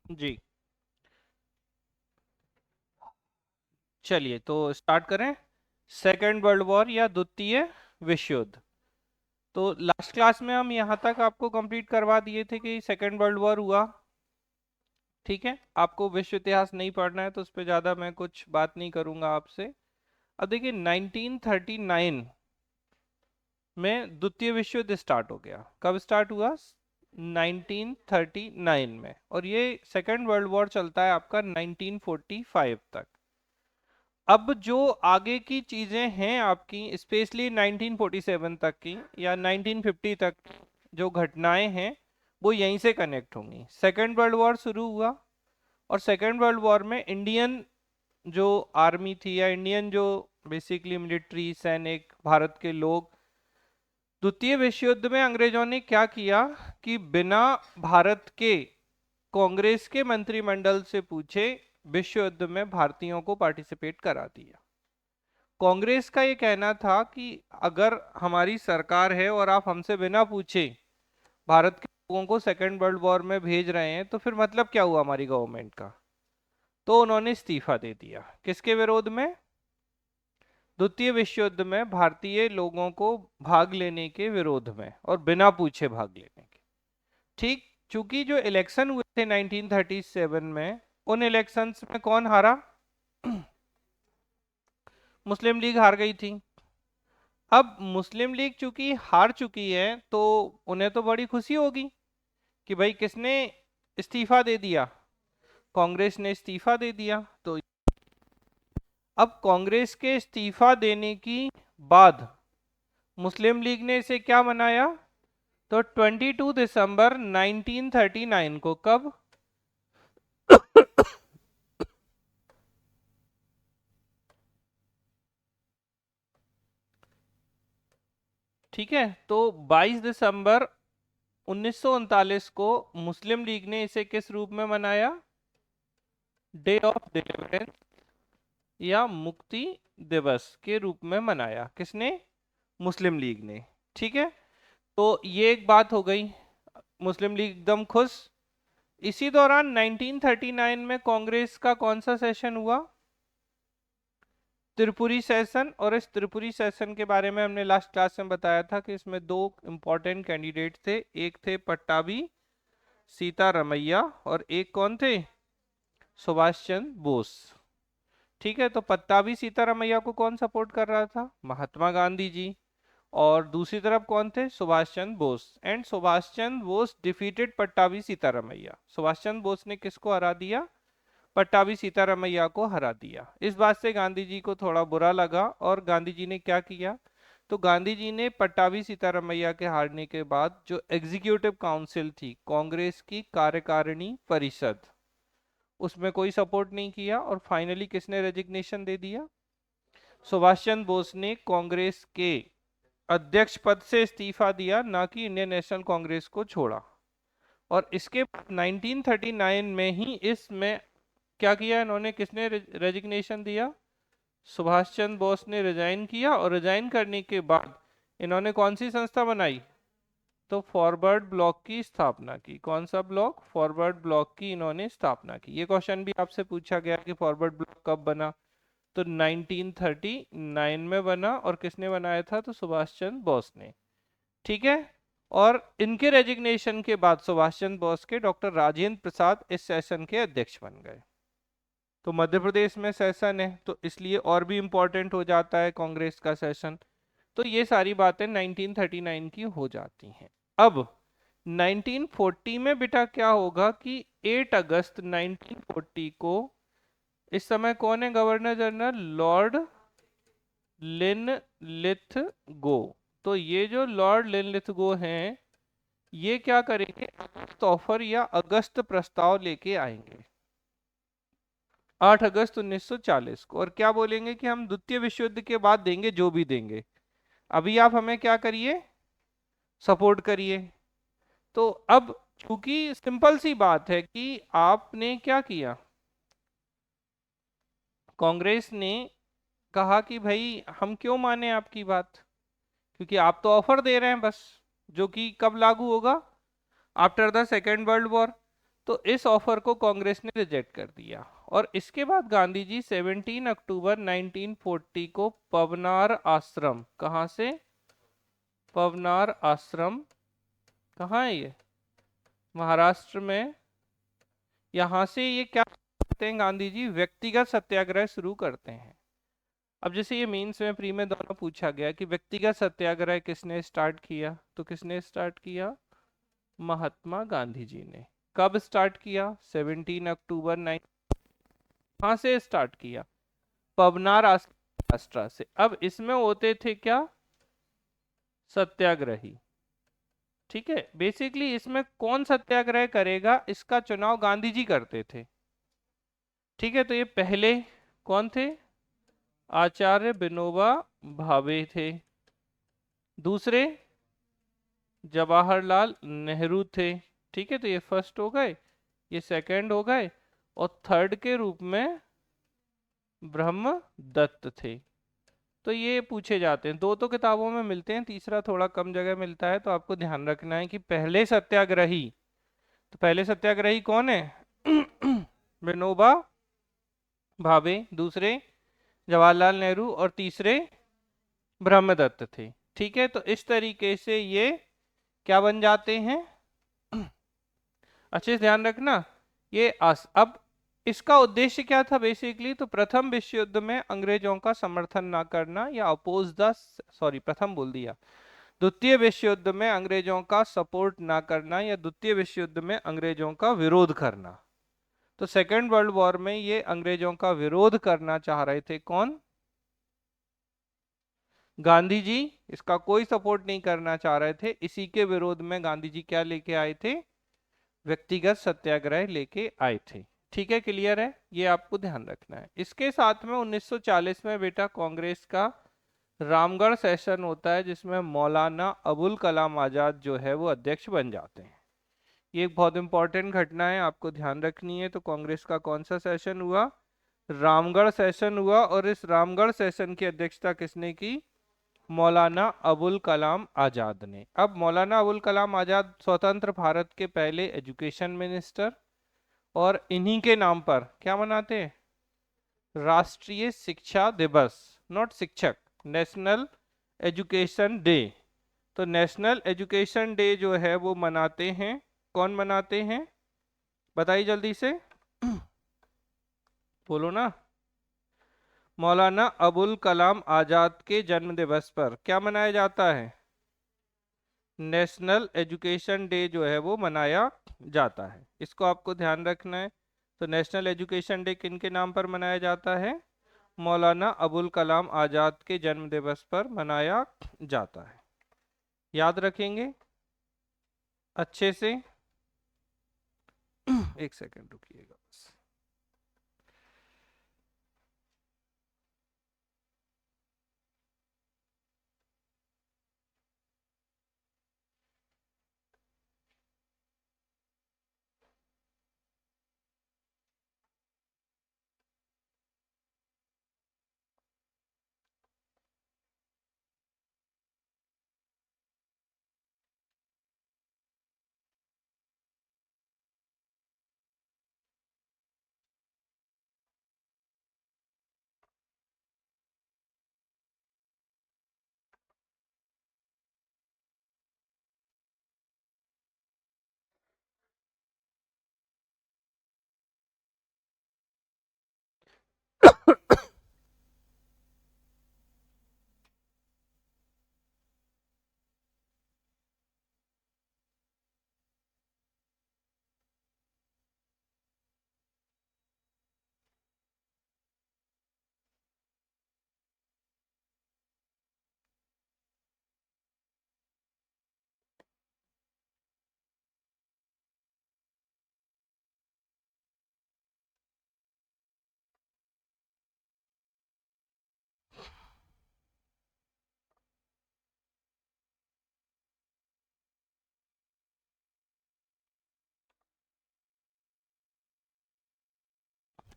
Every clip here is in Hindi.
जी। चलिए तो स्टार्ट करें। सेकेंड वर्ल्ड वॉर या द्वितीय विश्व युद्ध। तो लास्ट क्लास में हम यहाँ तक आपको कंप्लीट करवा दिए थे कि सेकेंड वर्ल्ड वॉर हुआ। ठीक है, आपको विश्व इतिहास नहीं पढ़ना है तो उस पर ज़्यादा मैं कुछ बात नहीं करूँगा आपसे। अब देखिए 1939 में द्वितीय विश्व युद्ध स्टार्ट हो गया। कब स्टार्ट हुआ? 1939 में। और ये सेकेंड वर्ल्ड वॉर चलता है आपका 1945 तक। अब जो आगे की चीजें हैं आपकी, स्पेशली 1947 तक की या 1950 तक जो घटनाएं हैं, वो यहीं से कनेक्ट होंगी। सेकेंड वर्ल्ड वॉर शुरू हुआ और सेकेंड वर्ल्ड वॉर में इंडियन जो आर्मी थी या इंडियन जो बेसिकली मिलिट्री सैनिक भारत के लोग, द्वितीय विश्व युद्ध में अंग्रेजों ने क्या किया कि बिना भारत के कांग्रेस के मंत्रिमंडल से पूछे विश्व युद्ध में भारतीयों को पार्टिसिपेट करा दिया। कांग्रेस का ये कहना था कि अगर हमारी सरकार है और आप हमसे बिना पूछे भारत के लोगों को सेकेंड वर्ल्ड वॉर में भेज रहे हैं तो फिर मतलब क्या हुआ हमारी गवर्नमेंट का। तो उन्होंने इस्तीफा दे दिया। किसके विरोध में? द्वितीय विश्व युद्ध में भारतीय लोगों को भाग लेने के विरोध में और बिना पूछे भाग लेने के। ठीक। चूंकि जो इलेक्शन हुए थे 1937 में, उन इलेक्शंस में कौन हारा? मुस्लिम लीग हार गई थी। अब मुस्लिम लीग चूंकि हार चुकी है तो उन्हें तो बड़ी खुशी होगी कि भाई किसने इस्तीफा दे दिया? कांग्रेस ने इस्तीफा दे दिया। तो अब कांग्रेस के इस्तीफा देने की बाद मुस्लिम लीग ने इसे क्या मनाया? तो 22 दिसंबर 1939 को। कब? ठीक है, तो 22 दिसंबर 1939 को मुस्लिम लीग ने इसे किस रूप में मनाया? डे ऑफ डिलीवरेंस या मुक्ति दिवस के रूप में मनाया। किसने? मुस्लिम लीग ने। ठीक है, तो ये एक बात हो गई। मुस्लिम लीग एकदम खुश। इसी दौरान 1939 में कांग्रेस का कौन सा सेशन हुआ? त्रिपुरी सेशन। और इस त्रिपुरी सेशन के बारे में हमने लास्ट क्लास में बताया था कि इसमें दो इंपॉर्टेंट कैंडिडेट थे। एक थे पट्टाभी सीतारमैया और एक कौन थे? सुभाष चंद्र बोस। ठीक है, तो पट्टाभी सीतारमैया को कौन सपोर्ट कर रहा था? महात्मा गांधी जी। और दूसरी तरफ कौन थे? सुभाष चंद्र बोस। And Subhash Chandra Bose defeated Pattabhi Sitaramayya. सुभाष चंद्र बोस ने किसको हरा दिया? पट्टाभी सीतारमैया को हरा दिया। इस बात से गांधी जी को थोड़ा बुरा लगा और गांधी जी ने क्या किया? तो गांधी जी ने पट्टाभी सीतारमैया के हारने के बाद जो एग्जीक्यूटिव काउंसिल थी, कांग्रेस की कार्यकारिणी परिषद, उसमें कोई सपोर्ट नहीं किया और फाइनली किसने रेजिग्नेशन दे दिया? सुभाष चंद्र बोस ने कांग्रेस के अध्यक्ष पद से इस्तीफा दिया, ना कि इंडियन नेशनल कांग्रेस को छोड़ा। और इसके 1939 में ही इसमें क्या किया इन्होंने? किसने रेजिग्नेशन दिया? सुभाष चंद्र बोस ने रिजाइन किया। और रिजाइन करने के बाद इन्होंने कौन सी संस्था बनाई? तो फॉरवर्ड ब्लॉक की स्थापना की। कौन सा ब्लॉक? फॉरवर्ड ब्लॉक की इन्होंने स्थापना की। ये क्वेश्चन भी आपसे पूछा गया कि फॉरवर्ड ब्लॉक कब बना? तो 1939 में बना। और किसने बनाया था? तो सुभाष चंद्र बोस ने। ठीक है, और इनके रेजिग्नेशन के बाद सुभाष चंद्र बोस के डॉक्टर राजेंद्र प्रसाद इस सेशन के अध्यक्ष बन गए। तो मध्य प्रदेश में सेशन है तो इसलिए और भी इम्पोर्टेंट हो जाता है कांग्रेस का सेशन। तो ये सारी बातें 1939 की हो जाती हैं। अब 1940 में बेटा क्या होगा कि 8 अगस्त 1940 को, इस समय कौन है गवर्नर जनरल? Lord Linlithgow. तो ये जो लॉर्ड लिनलिथगो हैं, ये क्या करेंगे? अगस्त ऑफर या अगस्त प्रस्ताव लेके आएंगे 8 अगस्त 1940 को। और क्या बोलेंगे कि हम द्वितीय विश्व युद्ध के बाद देंगे जो भी देंगे, अभी आप हमें क्या करिए? सपोर्ट करिए। तो अब चूंकि सिंपल सी बात है कि आपने क्या किया, कांग्रेस ने कहा कि भाई हम क्यों माने आपकी बात, क्योंकि आप तो ऑफर दे रहे हैं बस, जो कि कब लागू होगा? After the second world war. तो इस ऑफर को कांग्रेस ने रिजेक्ट कर दिया। और इसके बाद गांधी जी 17 अक्टूबर 1940 को पवनार आश्रम, कहाँ से, पवनार आश्रम कहाँ है ये, महाराष्ट्र में, यहाँ से ये क्या करते हैं गांधी जी, व्यक्तिगत सत्याग्रह शुरू करते हैं। अब जैसे ये मेंस में प्री में दोनों पूछा गया कि व्यक्तिगत सत्याग्रह किसने स्टार्ट किया, तो किसने स्टार्ट किया, महात्मा गांधी जी ने। कब स्टार्ट किया, 17 अक्टूबर 9, कहाँ से स्टार्ट किया, पवनार आश्रम से। अब इसमें होते थे क्या, सत्याग्रही। ठीक है, बेसिकली इसमें कौन सत्याग्रह करेगा इसका चुनाव गांधी जी करते थे। ठीक है, तो ये पहले कौन थे, आचार्य विनोबा भावे थे। दूसरे जवाहरलाल नेहरू थे। ठीक है, तो ये फर्स्ट हो गए, ये सेकंड हो गए, और थर्ड के रूप में ब्रह्म दत्त थे। तो ये पूछे जाते हैं, दो तो किताबों में मिलते हैं, तीसरा थोड़ा कम जगह मिलता है, तो आपको ध्यान रखना है कि पहले सत्याग्रही, तो पहले सत्याग्रही कौन है विनोबा भावे, दूसरे जवाहरलाल नेहरू, और तीसरे ब्रह्मदत्त थे। ठीक है, तो इस तरीके से ये क्या बन जाते हैं, अच्छे से ध्यान रखना। ये अब इसका उद्देश्य क्या था बेसिकली, तो प्रथम विश्व युद्ध में अंग्रेजों का समर्थन ना करना या अपोज द, सॉरी प्रथम बोल दिया, द्वितीय विश्व युद्ध में अंग्रेजों का सपोर्ट ना करना या द्वितीय विश्व युद्ध में अंग्रेजों का विरोध करना। तो सेकेंड वर्ल्ड वॉर में ये अंग्रेजों का विरोध करना चाह रहे थे कौन, गांधी जी। इसका कोई सपोर्ट नहीं करना चाह रहे थे, इसी के विरोध में गांधी जी क्या लेके आए थे, व्यक्तिगत सत्याग्रह लेके आए थे। ठीक है, क्लियर है, ये आपको ध्यान रखना है। इसके साथ में 1940 में बेटा कांग्रेस का रामगढ़ सेशन होता है, जिसमें मौलाना अबुल कलाम आजाद जो है वो अध्यक्ष बन जाते हैं। ये एक बहुत इंपॉर्टेंट घटना है, आपको ध्यान रखनी है। तो कांग्रेस का कौन सा सेशन हुआ, रामगढ़ सेशन हुआ, और इस रामगढ़ सेशन की अध्यक्षता किसने की, मौलाना अबुल कलाम आजाद ने। अब मौलाना अबुल कलाम आजाद स्वतंत्र भारत के पहले एजुकेशन मिनिस्टर, और इन्हीं के नाम पर क्या मनाते हैं, राष्ट्रीय शिक्षा दिवस, नॉट शिक्षक, नेशनल एजुकेशन डे। तो नेशनल एजुकेशन डे जो है वो मनाते हैं, कौन मनाते हैं, बताइए जल्दी से बोलो ना, मौलाना अबुल कलाम आजाद के जन्म दिवस पर क्या मनाया जाता है, नेशनल एजुकेशन डे जो है वो मनाया जाता है। इसको आपको ध्यान रखना है। तो नेशनल एजुकेशन डे किन के नाम पर मनाया जाता है, मौलाना अबुल कलाम आजाद के जन्म दिवस पर मनाया जाता है। याद रखेंगे अच्छे से। एक सेकंड रुकिएगा बस।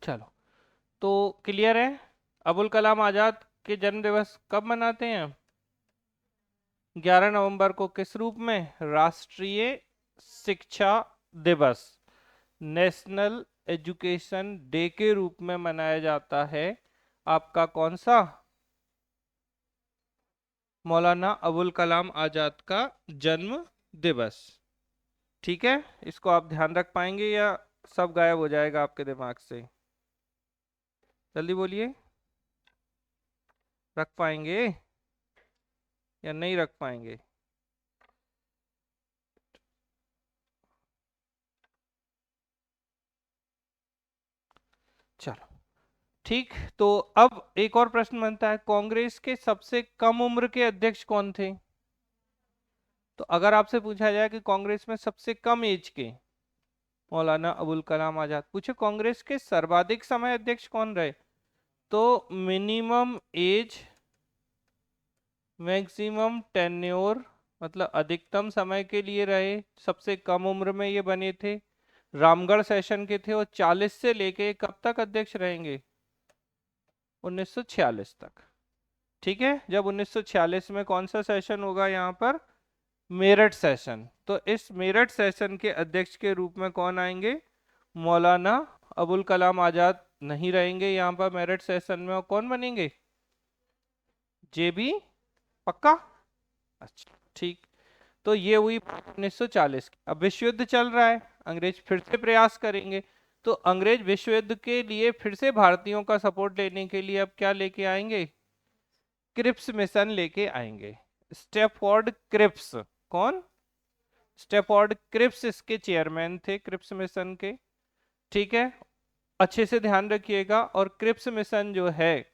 चलो, तो क्लियर है। अबुल कलाम आजाद के जन्म दिवस कब मनाते हैं, 11 नवंबर को, किस रूप में, राष्ट्रीय शिक्षा दिवस। नेशनल एजुकेशन डे के रूप में मनाया जाता है आपका कौन सा? मौलाना अबुल कलाम आजाद का जन्म दिवस। ठीक है, इसको आप ध्यान रख पाएंगे या सब गायब हो जाएगा आपके दिमाग से? जल्दी बोलिए, रख पाएंगे या नहीं रख पाएंगे? चलो ठीक, तो अब एक और प्रश्न बनता है, कांग्रेस के सबसे कम उम्र के अध्यक्ष कौन थे? तो अगर आपसे पूछा जाए कि कांग्रेस में सबसे कम एज के, मौलाना अबुल कलाम आजाद। पूछे कांग्रेस के सर्वाधिक समय अध्यक्ष कौन रहे, तो मिनिमम एज मैक्सिमम टेन्योर, मतलब अधिकतम समय के लिए रहे, सबसे कम उम्र में ये बने थे, रामगढ़ सेशन के थे, और 40 से लेके कब तक अध्यक्ष रहेंगे? 1946 तक। ठीक है, जब 1946 में कौन सा सेशन होगा यहाँ पर? मेरठ सेशन। तो इस मेरठ सेशन के अध्यक्ष के रूप में कौन आएंगे? मौलाना अबुल कलाम आजाद नहीं रहेंगे यहाँ पर मेरठ सेशन में, और कौन बनेंगे? जेबी। पक्का? अच्छा ठीक, तो ये हुई 1940 की। अब विश्व युद्ध चल रहा है, अंग्रेज फिर से प्रयास करेंगे, तो अंग्रेज विश्व युद्ध के लिए फिर से भारतीयों का सपोर्ट लेने के लिए अब क्या लेके आएंगे? क्रिप्स मिशन लेके आएंगे। Stafford Cripps. कौन? स्टेफोर्ड क्रिप्स इसके चेयरमैन थे, क्रिप्स मिशन के। ठीक है, अच्छे से ध्यान रखिएगा। और क्रिप्स मिशन जो है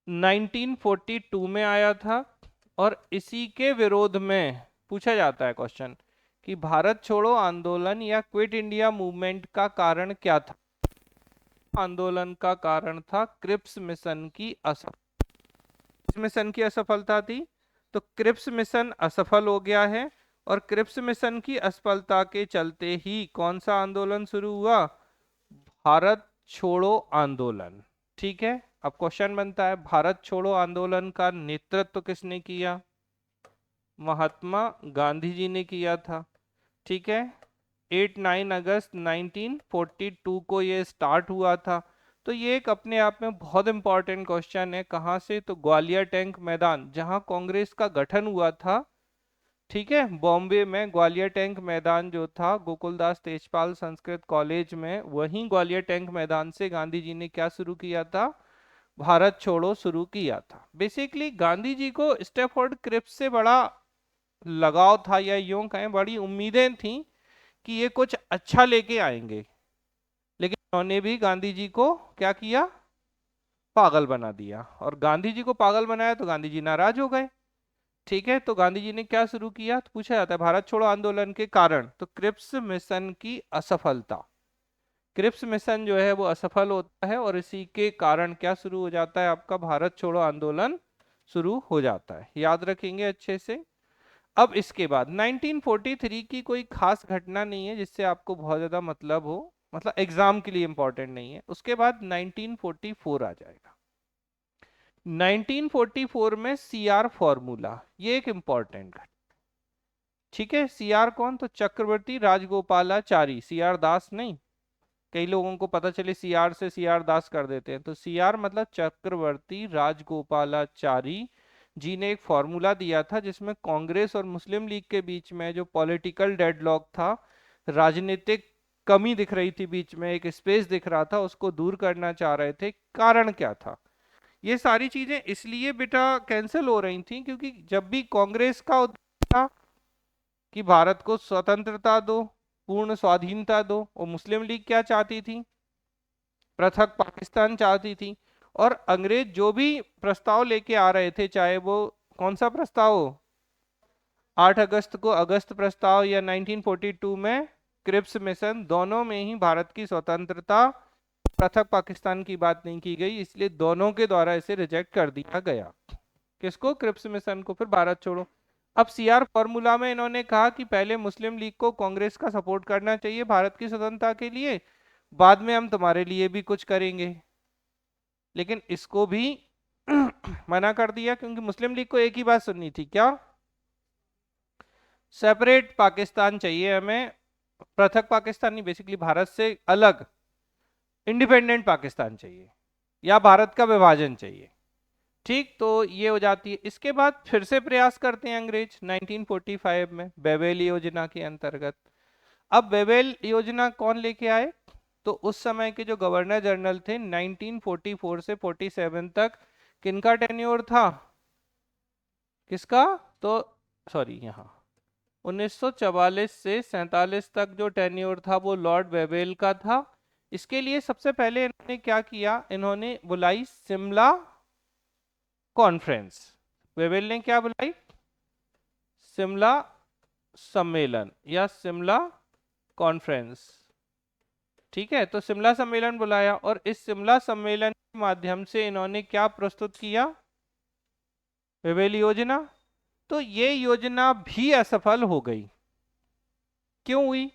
1942 में आया था, और इसी के विरोध में पूछा जाता है क्वेश्चन कि भारत छोड़ो आंदोलन या क्विट इंडिया मूवमेंट का कारण क्या था? आंदोलन का कारण था क्रिप्स मिशन की असफलता थी। तो क्रिप्स मिशन असफल हो गया है, और क्रिप्स मिशन की असफलता के चलते ही कौन सा आंदोलन शुरू हुआ? भारत छोड़ो आंदोलन। ठीक है, अब क्वेश्चन बनता है, भारत छोड़ो आंदोलन का नेतृत्व किसने किया? महात्मा गांधी जी ने किया था। ठीक है, 8-9 अगस्त 1942 को ये स्टार्ट हुआ था। तो ये एक अपने आप में बहुत इंपॉर्टेंट क्वेश्चन है। कहाँ से? तो ग्वालियर टैंक मैदान, जहाँ कांग्रेस का गठन हुआ था। ठीक है, बॉम्बे में ग्वालियर टैंक मैदान जो था, गोकुलदास तेजपाल संस्कृत कॉलेज में, वहीं ग्वालियर टैंक मैदान से गांधी जी ने क्या शुरू किया था? भारत छोड़ो शुरू किया था। बेसिकली गांधी जी को स्टैफोर्ड क्रिप्स से बड़ा लगाव था, या यूं कहें बड़ी उम्मीदें थी कि ये कुछ अच्छा लेके आएंगे, लेकिन उन्होंने भी गांधी जी को क्या किया? पागल बना दिया। और गांधी जी को पागल बनाया तो गांधी जी नाराज हो गए। ठीक है, तो गांधी जी ने क्या शुरू किया? तो पूछा जाता है भारत छोड़ो आंदोलन के कारण, तो क्रिप्स मिशन की असफलता। क्रिप्स मिशन जो है वो असफल होता है, और इसी के कारण क्या शुरू हो जाता है? आपका भारत छोड़ो आंदोलन शुरू हो जाता है। याद रखेंगे अच्छे से। अब इसके बाद 1943 की कोई खास घटना नहीं है जिससे आपको बहुत ज्यादा मतलब हो, मतलब एग्जाम के लिए इंपॉर्टेंट नहीं है। उसके बाद 1944 आ जाएगा। 1944 में सीआर फॉर्मूला, ये एक इंपॉर्टेंट घटना। ठीक है, सीआर कौन? तो चक्रवर्ती राजगोपालाचारी, सीआर दास नहीं। कई लोगों को पता चले सीआर से सीआर दास कर देते हैं, तो सीआर मतलब चक्रवर्ती राजगोपालाचारी जी ने एक फॉर्मूला दिया था, जिसमें कांग्रेस और मुस्लिम लीग के बीच में जो पॉलिटिकल डेडलॉक था, राजनीतिक कमी दिख रही थी बीच में, एक स्पेस दिख रहा था, उसको दूर करना चाह रहे थे। कारण क्या था? ये सारी चीजें इसलिए बेटा कैंसिल हो रही थी क्योंकि जब भी कांग्रेस का उद्देश्य था कि भारत को स्वतंत्रता दो, पूर्ण स्वाधीनता दो, और मुस्लिम लीग क्या चाहती थी? पृथक पाकिस्तान चाहती थी। और अंग्रेज जो भी प्रस्ताव लेके आ रहे थे, चाहे वो कौन सा प्रस्ताव हो, 8 अगस्त को अगस्त प्रस्ताव या 1942 में क्रिप्स मिशन, दोनों में ही भारत की स्वतंत्रता, पृथक पाकिस्तान की बात नहीं की गई, इसलिए दोनों के द्वारा इसे रिजेक्ट कर दिया गया। किसको? क्रिप्स मिशन को। फिर भारत छोड़ो। अब सीआर फॉर्मूला में इन्होंने कहा कि पहले मुस्लिम लीग को कांग्रेस का सपोर्ट करना चाहिए भारत की स्वतंत्रता के लिए, बाद में हम तुम्हारे लिए भी कुछ करेंगे। लेकिन इसको भी मना कर दिया, क्योंकि मुस्लिम लीग को एक ही बात सुननी थी, क्या? सेपरेट पाकिस्तान चाहिए हमें, पृथक पाकिस्तान नहीं, बेसिकली भारत से अलग इंडिपेंडेंट पाकिस्तान चाहिए या भारत का विभाजन चाहिए। ठीक, तो ये हो जाती है। इसके बाद फिर से प्रयास करते हैं अंग्रेज 1945 में बेवेल योजना के अंतर्गत। अब बेवेल योजना कौन लेके आए? तो उस समय के जो गवर्नर जनरल थे 1944 से 47 तक किनका टेन्योर था? किसका? तो सॉरी, यहाँ 1944 से 47 तक जो टेन्योर था वो लॉर्ड वेवेल का था। इसके लिए सबसे पहले इन्होंने क्या किया, इन्होंने बुलाई शिमला कॉन्फ्रेंस। वेवेल ने क्या बुलाई? शिमला सम्मेलन या शिमला कॉन्फ्रेंस। ठीक है, तो शिमला सम्मेलन बुलाया और इस शिमला सम्मेलन के माध्यम से इन्होंने क्या प्रस्तुत किया? वेवेल योजना। तो ये योजना भी असफल हो गई। क्यों हुई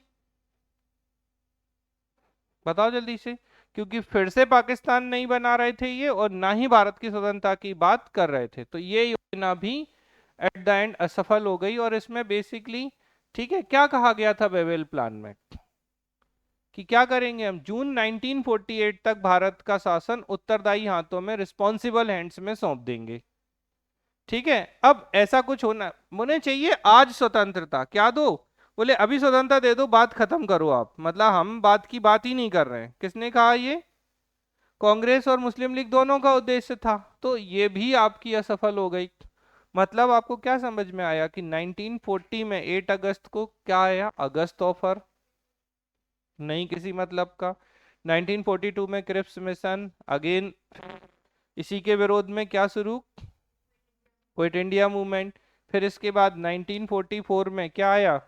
बताओ जल्दी से? क्योंकि फिर से पाकिस्तान नहीं बना रहे थे ये, और ना ही भारत की स्वतंत्रता की बात कर रहे थे, तो ये योजना भी एट द एंड असफल हो गई। और इसमें बेसिकली, ठीक है, क्या कहा गया था वेवेल प्लान में कि क्या करेंगे हम, जून 1948 तक भारत का शासन उत्तरदायी हाथों में, रिस्पॉन्सिबल हैंड्स में सौंप देंगे। ठीक है, अब ऐसा कुछ होने चाहिए। आज स्वतंत्रता क्या दो, बोले अभी स्वतंत्रता दे दो, बात खत्म करो आप, मतलब हम बात की बात ही नहीं कर रहे हैं। किसने कहा ये? कांग्रेस और मुस्लिम लीग दोनों का उद्देश्य था। तो ये भी आपकी असफल हो गई। मतलब आपको क्या समझ में आया कि 1940 में 8 अगस्त को क्या आया? अगस्त ऑफर, नहीं किसी मतलब का। 1942 में क्रिप्स मिशन, अगेन इसी के विरोध में क्या शुरू? Quit India movement. फिर इसके बाद 1944 में क्या आया?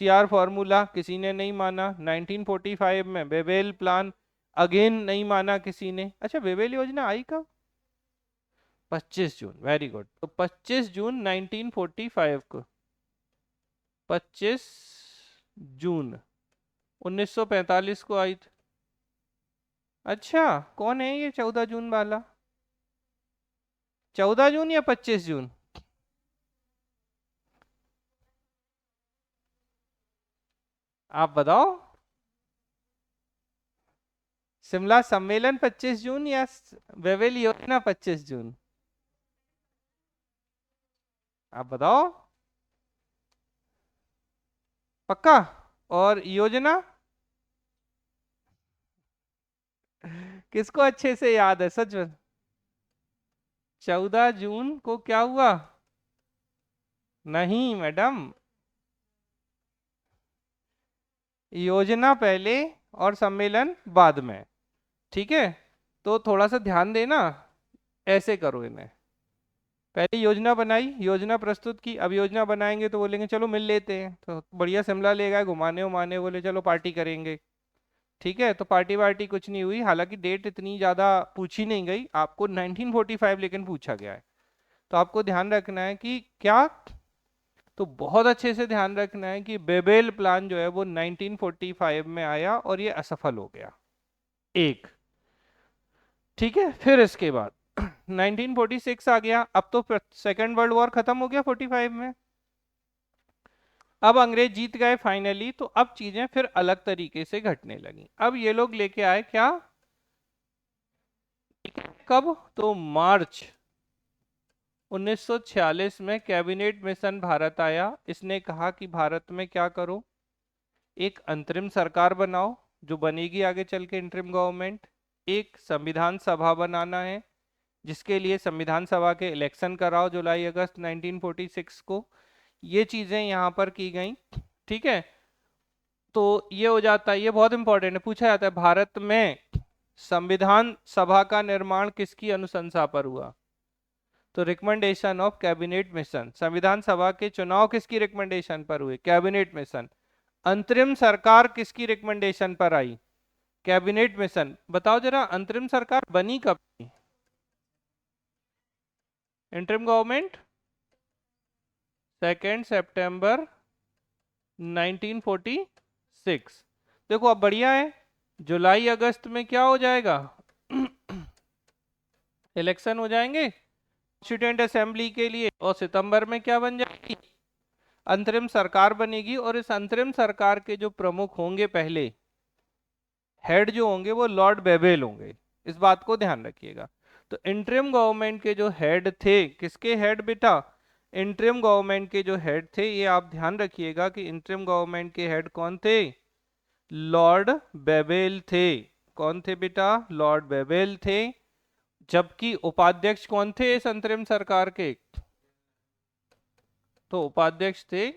सीआर फॉर्मूला, किसी ने नहीं माना। 1945 में वेवेल प्लान, अगेन नहीं माना किसी ने। अच्छा, वेवेल योजना आई कब? 25 जून, वेरी गुड। तो 25 जून 1945 को, 25 जून 1945 को आई थी। अच्छा, कौन है ये 14 जून वाला? 14 जून या 25 जून? आप बताओ। शिमला सम्मेलन 25 जून या वेवेल योजना 25 जून? आप बताओ पक्का। और योजना किसको अच्छे से याद है सच में? 14 जून को क्या हुआ? नहीं मैडम, योजना पहले और सम्मेलन बाद में। ठीक है, तो थोड़ा सा ध्यान देना। ऐसे करो इन्हें, पहले योजना बनाई, योजना प्रस्तुत की। अब योजना बनाएंगे तो बोलेंगे चलो मिल लेते हैं, तो बढ़िया शिमला ले गए घुमाने उमाने, बोले चलो पार्टी करेंगे। ठीक है, तो पार्टी वार्टी कुछ नहीं हुई। हालांकि डेट इतनी ज़्यादा पूछी नहीं गई आपको, 1945 लेकिन पूछा गया है। तो आपको ध्यान रखना है कि क्या, तो बहुत अच्छे से ध्यान रखना है कि बेबेल प्लान जो है वो 1945 में आया और ये असफल हो गया। एक, ठीक है, फिर इसके बाद 1946 आ गया। अब तो सेकेंड वर्ल्ड वॉर खत्म हो गया 45 में। अब अंग्रेज जीत गए फाइनली, तो अब चीजें फिर अलग तरीके से घटने लगी। अब ये लोग लेके आए क्या? कब? तो मार्च 1946 में कैबिनेट मिशन भारत आया। इसने कहा कि भारत में क्या करो, एक अंतरिम सरकार बनाओ जो बनेगी आगे चल के इंटरिम गवर्नमेंट। एक संविधान सभा बनाना है, जिसके लिए संविधान सभा के इलेक्शन कराओ जुलाई अगस्त 1946 को। ये चीजें यहाँ पर की गई। ठीक है, तो ये हो जाता है, ये बहुत इंपॉर्टेंट है, पूछा जाता है भारत में संविधान सभा का निर्माण किसकी अनुशंसा पर हुआ? तो रिकमेंडेशन ऑफ कैबिनेट मिशन। संविधान सभा के चुनाव किसकी रिकमेंडेशन पर हुए? Cabinet mission. अंतरिम सरकार किसकी रिकमेंडेशन पर आई? Cabinet mission. बताओ जरा, अंतरिम सरकार बनी कब थी? इंटरिम गवर्नमेंट 2 सितंबर 1946। देखो अब बढ़िया है, जुलाई अगस्त में क्या हो जाएगा? इलेक्शन हो जाएंगे कॉन्स्टिट्यूएंट असेंबली के लिए, और सितंबर में क्या बन जाएगी? अंतरिम सरकार बनेगी और इस अंतरिम सरकार के जो प्रमुख होंगे, पहले हेड जो होंगे वो लॉर्ड बेबेल होंगे। इस बात को ध्यान रखिएगा। तो इंटरिम गवर्नमेंट के जो हेड थे, किसके हेड बेटा? इंटरिम गवर्नमेंट के जो हेड थे, ये आप ध्यान रखिएगा कि इंटरिम गवर्नमेंट के हेड कौन थे? लॉर्ड बेबेल थे। कौन थे बेटा? लॉर्ड बेबेल थे। जबकि उपाध्यक्ष कौन थे इस अंतरिम सरकार के? तो उपाध्यक्ष थे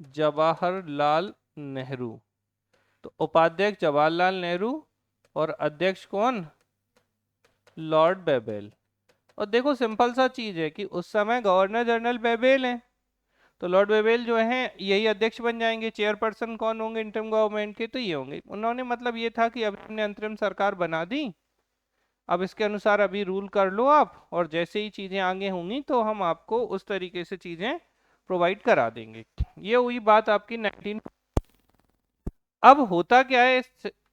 जवाहरलाल नेहरू। तो उपाध्यक्ष जवाहरलाल नेहरू और अध्यक्ष कौन? लॉर्ड बेबेल। और देखो सिंपल सा चीज है कि उस समय गवर्नर जनरल बेबेल हैं, तो लॉर्ड बेबेल जो हैं यही अध्यक्ष बन जाएंगे। चेयरपर्सन कौन होंगे इंटरिम गवर्नमेंट के? तो ये होंगे। उन्होंने मतलब ये था कि अभी हमने अंतरिम सरकार बना दी, अब इसके अनुसार अभी रूल कर लो आप, और जैसे ही चीजें आगे होंगी तो हम आपको उस तरीके से चीजें प्रोवाइड करा देंगे। ये हुई बात आपकी 19। अब होता क्या है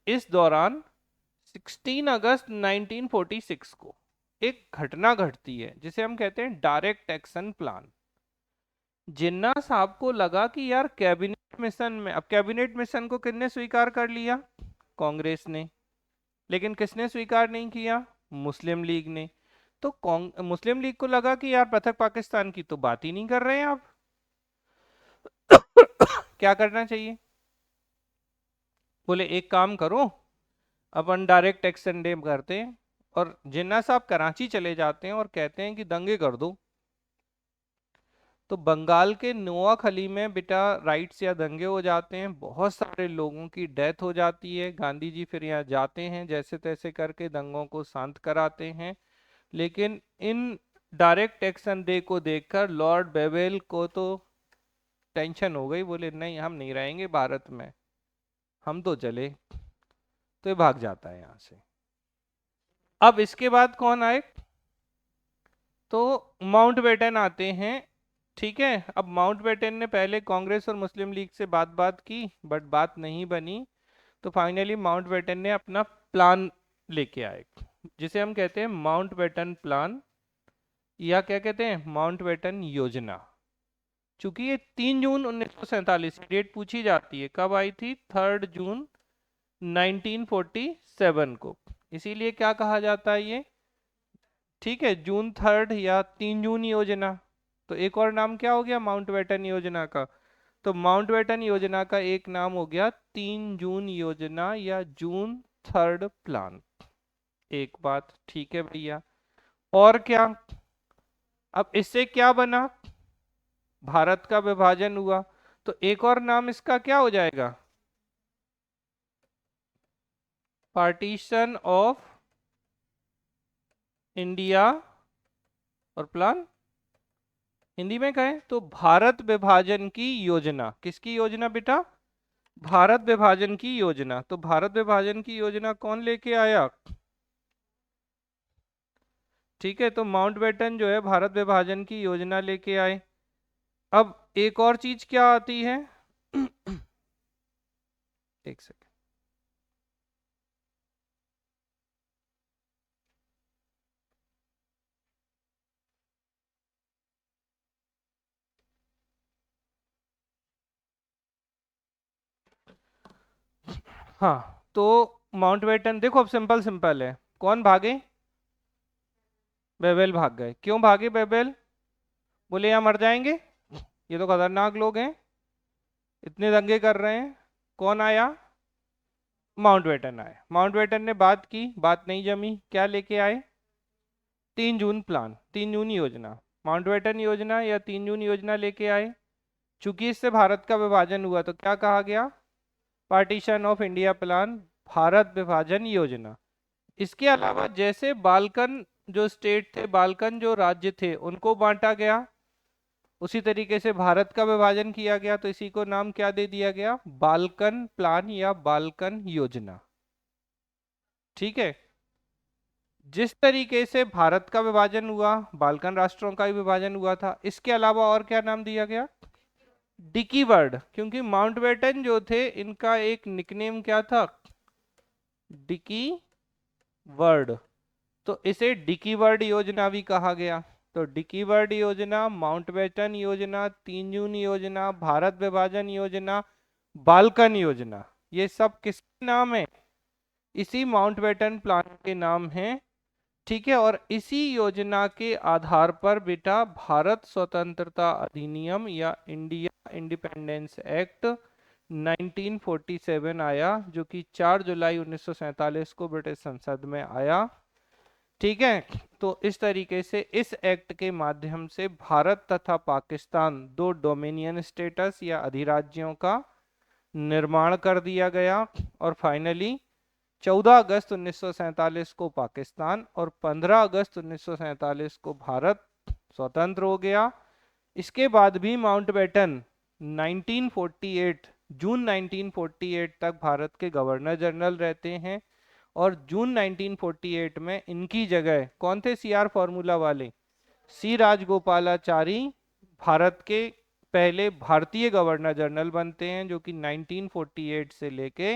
इस दौरान 16 अगस्त 1946 को एक घटना घटती है जिसे हम कहते हैं डायरेक्ट एक्शन प्लान। जिन्ना साहब को लगा कि यार कैबिनेट मिशन में, अब कैबिनेट मिशन को किसने स्वीकार कर लिया? कांग्रेस ने। लेकिन किसने स्वीकार नहीं किया? मुस्लिम लीग ने। तो मुस्लिम लीग को लगा कि यार पृथक पाकिस्तान की तो बात ही नहीं कर रहे हैं आप, क्या करना चाहिए? बोले एक काम करो, अपन डायरेक्ट एक्शन डे करते हैं, और जिन्ना साहब कराची चले जाते हैं और कहते हैं कि दंगे कर दो। तो बंगाल के नोआखली में बेटा राइट्स या दंगे हो जाते हैं, बहुत सारे लोगों की डेथ हो जाती है। गांधी जी फिर यहाँ जाते हैं, जैसे तैसे करके दंगों को शांत कराते हैं। लेकिन इन डायरेक्ट एक्शन डे को देखकर लॉर्ड बेवेल को तो टेंशन हो गई। बोले नहीं, हम नहीं रहेंगे भारत में, हम तो चले। तो ये भाग जाता है यहाँ से। अब इसके बाद कौन आए? तो माउंटबेटन आते हैं। ठीक है, अब माउंटबेटन ने पहले कांग्रेस और मुस्लिम लीग से बात की, बट बात नहीं बनी। तो फाइनली माउंटबेटन ने अपना प्लान लेके आए, जिसे हम कहते हैं माउंटबेटन प्लान, या क्या कहते हैं, माउंटबेटन योजना। चूंकि ये 3 जून 1947 डेट पूछी जाती है, कब आई थी? 3 जून 1947 को। इसीलिए क्या कहा जाता है ये? ठीक है, जून 3 या 3 जून योजना। तो एक और नाम क्या हो गया माउंटबेटन योजना का? तो माउंटबेटन योजना का एक नाम हो गया 3 जून योजना या जून 3 प्लान। एक बात ठीक है भैया। और क्या? अब इससे क्या बना? भारत का विभाजन हुआ। तो एक और नाम इसका क्या हो जाएगा? पार्टीशन ऑफ इंडिया और प्लान। हिंदी में कहें तो भारत विभाजन की योजना। किसकी योजना बेटा? भारत विभाजन की योजना। तो भारत विभाजन की योजना कौन लेके आया? ठीक है, तो माउंटबेटन जो है भारत विभाजन की योजना लेके आए। अब एक और चीज क्या आती है? एक सेकंड। हाँ, तो माउंटबेटन देखो, अब सिंपल सिंपल है। कौन भागे? बेबेल भाग गए। क्यों भागे बेबेल? बोले यहाँ मर जाएंगे, ये तो खतरनाक लोग हैं, इतने दंगे कर रहे हैं। कौन आया? माउंटबेटन आए। माउंटबेटन ने बात की, बात नहीं जमी, क्या लेके आए? 3 जून प्लान, 3 जून योजना। माउंटबेटन योजना या 3 जून योजना लेके आए। चूंकि इससे भारत का विभाजन हुआ तो क्या कहा गया? Partition of India plan, Bharat विभाजन योजना। इसके अलावा जैसे बाल्कन जो स्टेट थे, बाल्कन जो राज्य थे, उनको बांटा गया, उसी तरीके से भारत का विभाजन किया गया। तो इसी को नाम क्या दे दिया गया? बाल्कन प्लान या बाल्कन योजना। ठीक है, जिस तरीके से भारत का विभाजन हुआ, बाल्कन राष्ट्रों का भी विभाजन हुआ था। इसके अलावा और क्या नाम दिया गया? डिकी वर्ड, क्योंकि माउंटबेटन जो थे इनका एक निकनेम क्या था? Dickie word. तो इसे डिकी वर्ड योजना भी कहा गया। तो डिकीवर्ड योजना, माउंटबेटन योजना, 3 जून योजना, भारत विभाजन योजना, बाल्कन योजना, ये सब किसके नाम है? इसी माउंटबेटन प्लान के नाम है। ठीक है, और इसी योजना के आधार पर बेटा भारत स्वतंत्रता अधिनियम या इंडिया इंडिपेंडेंस एक्ट 1947 आया, जो कि 4 जुलाई 1947 को ब्रिटिश संसद में आया। ठीक है, तो इस तरीके से इस एक्ट के माध्यम से भारत तथा पाकिस्तान दो डोमिनियन स्टेटस या अधिराज्यों का निर्माण कर दिया गया। और फाइनली 14 अगस्त 1947 को पाकिस्तान और 15 अगस्त 1947 को भारत स्वतंत्र हो गया। इसके बाद भी माउंटबेटन 1948 जून 1948 तक भारत के गवर्नर जनरल रहते हैं। और जून 1948 में इनकी जगह कौन थे? सीआर फॉर्मूला वाले सी राजगोपालाचारी भारत के पहले भारतीय गवर्नर जनरल बनते हैं, जो कि 1948 से लेके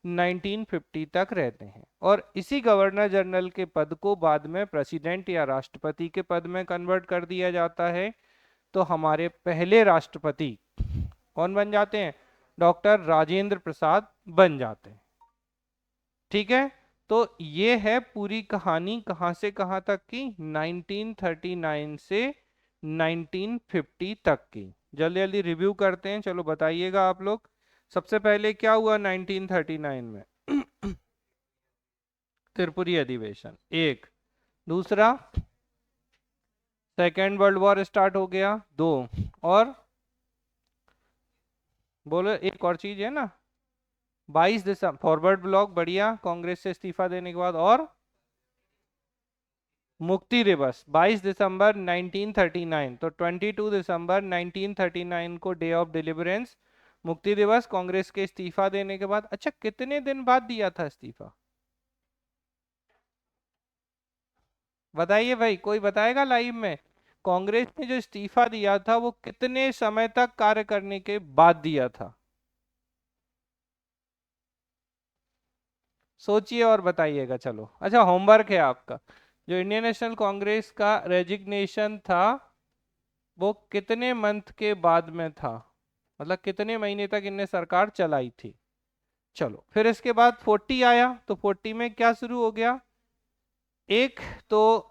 1950 तक रहते हैं। और इसी गवर्नर जनरल के पद को बाद में प्रेसिडेंट या राष्ट्रपति के पद में कन्वर्ट कर दिया जाता है। तो हमारे पहले राष्ट्रपति कौन बन जाते हैं? डॉक्टर राजेंद्र प्रसाद बन जाते हैं। ठीक है, तो ये है पूरी कहानी कहां से कहां तक की? 1939 से 1950 तक की। जल्दी जल्दी रिव्यू करते हैं, चलो बताइएगा आप लोग। सबसे पहले क्या हुआ 1939 में? त्रिपुरी अधिवेशन एक। दूसरा, सेकेंड वर्ल्ड वॉर स्टार्ट हो गया। दो, और बोलो एक और चीज है ना, 22 दिसंबर फॉरवर्ड ब्लॉक, बढ़िया, कांग्रेस से इस्तीफा देने के बाद। और मुक्ति दिवस 22 दिसंबर 1939, तो 22 दिसंबर 1939 को डे ऑफ डिलीवरेंस, मुक्ति दिवस, कांग्रेस के इस्तीफा देने के बाद। अच्छा, कितने दिन बाद दिया था इस्तीफा? बताइए भाई, कोई बताएगा लाइव में? कांग्रेस ने जो इस्तीफा दिया था वो कितने समय तक कार्य करने के बाद दिया था? सोचिए और बताइएगा। चलो, अच्छा होमवर्क है आपका। जो इंडियन नेशनल कांग्रेस का रेजिग्नेशन था वो कितने मंथ के बाद में था? मतलब कितने महीने तक इनने सरकार चलाई थी? चलो, फिर इसके बाद 40 आया, तो 40 में क्या शुरू हो गया? एक तो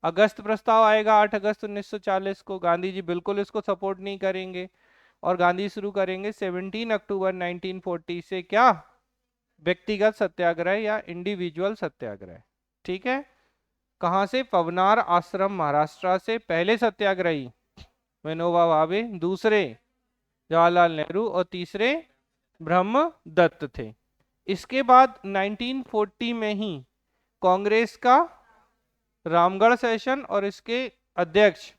अगस्त प्रस्ताव आएगा 8 अगस्त 1940 को। गांधी जी बिल्कुल इसको सपोर्ट नहीं करेंगे और गांधी शुरू करेंगे 17 अक्टूबर 1940 से क्या? व्यक्तिगत सत्याग्रह या इंडिविजुअल सत्याग्रह। ठीक है, कहां से? पवनार आश्रम महाराष्ट्र से। पहले सत्याग्रही विनोबा भावे, दूसरे जवाहरलाल नेहरू और तीसरे ब्रह्म दत्त थे। इसके बाद 1940 में ही कांग्रेस का रामगढ़ सेशन और इसके अध्यक्ष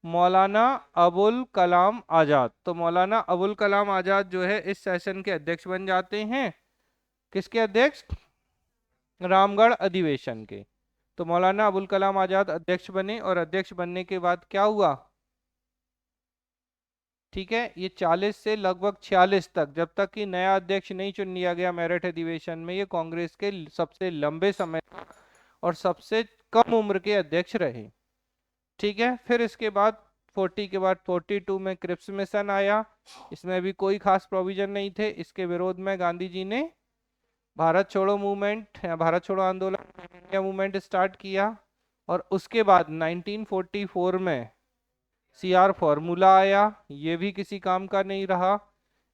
मौलाना अबुल कलाम आजाद। तो मौलाना अबुल कलाम आजाद जो है इस सेशन के अध्यक्ष बन जाते हैं। किसके अध्यक्ष? रामगढ़ अधिवेशन के। तो मौलाना अबुल कलाम आजाद अध्यक्ष बने और अध्यक्ष बनने के बाद क्या हुआ? ठीक है, ये 40 से लगभग 46 तक, जब तक कि नया अध्यक्ष नहीं चुन लिया गया मेरठ अधिवेशन में, ये कांग्रेस के सबसे लंबे समय और सबसे कम उम्र के अध्यक्ष रहे। ठीक है, फिर इसके बाद 40 के बाद 42 में क्रिप्स मिशन आया। इसमें भी कोई खास प्रोविजन नहीं थे। इसके विरोध में गांधी जी ने भारत छोड़ो मूवमेंट या भारत छोड़ो आंदोलन, इंडिया मूवमेंट स्टार्ट किया। और उसके बाद 1944 में सीआर फॉर्मूला आया, ये भी किसी काम का नहीं रहा।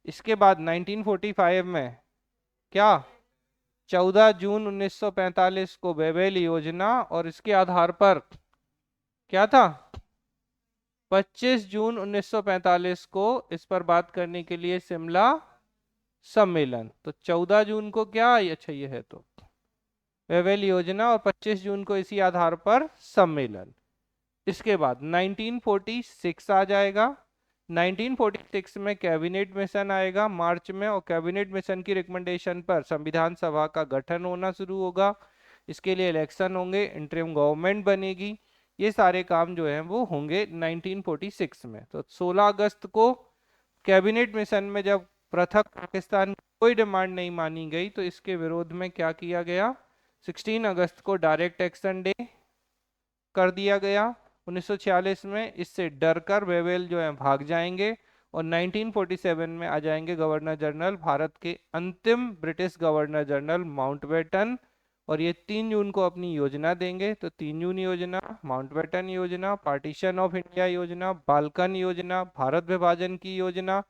इसके बाद 1945 में क्या? 14 जून 1945 को बेबेल योजना, और इसके आधार पर क्या था? 25 जून 1945 को इस पर बात करने के लिए शिमला सम्मेलन। तो 14 जून को क्या? अच्छा, ये है तो बेबेल योजना, और 25 जून को इसी आधार पर सम्मेलन। इसके बाद 1946 आ जाएगा। 1946 में कैबिनेट मिशन आएगा मार्च में, और कैबिनेट मिशन की रिकमेंडेशन पर संविधान सभा का गठन होना शुरू होगा। इसके लिए इलेक्शन होंगे, इंटरिम गवर्नमेंट बनेगी। ये सारे काम जो हैं वो होंगे 1946 में। तो 16 अगस्त को कैबिनेट मिशन में जब पृथक पाकिस्तान की कोई डिमांड नहीं मानी गई, तो इसके विरोध में क्या किया गया? 16 अगस्त को डायरेक्ट एक्शन डे कर दिया गया 1946 में। इससे डरकर वेवेल जो है भाग जाएंगे और 1947 में आ जाएंगे गवर्नर जनरल, भारत के अंतिम ब्रिटिश गवर्नर जनरल माउंटबेटन। और ये 3 जून को अपनी योजना देंगे। तो 3 जून योजना, माउंटबेटन योजना, पार्टीशन ऑफ इंडिया योजना, बाल्कन योजना, भारत विभाजन की योजना,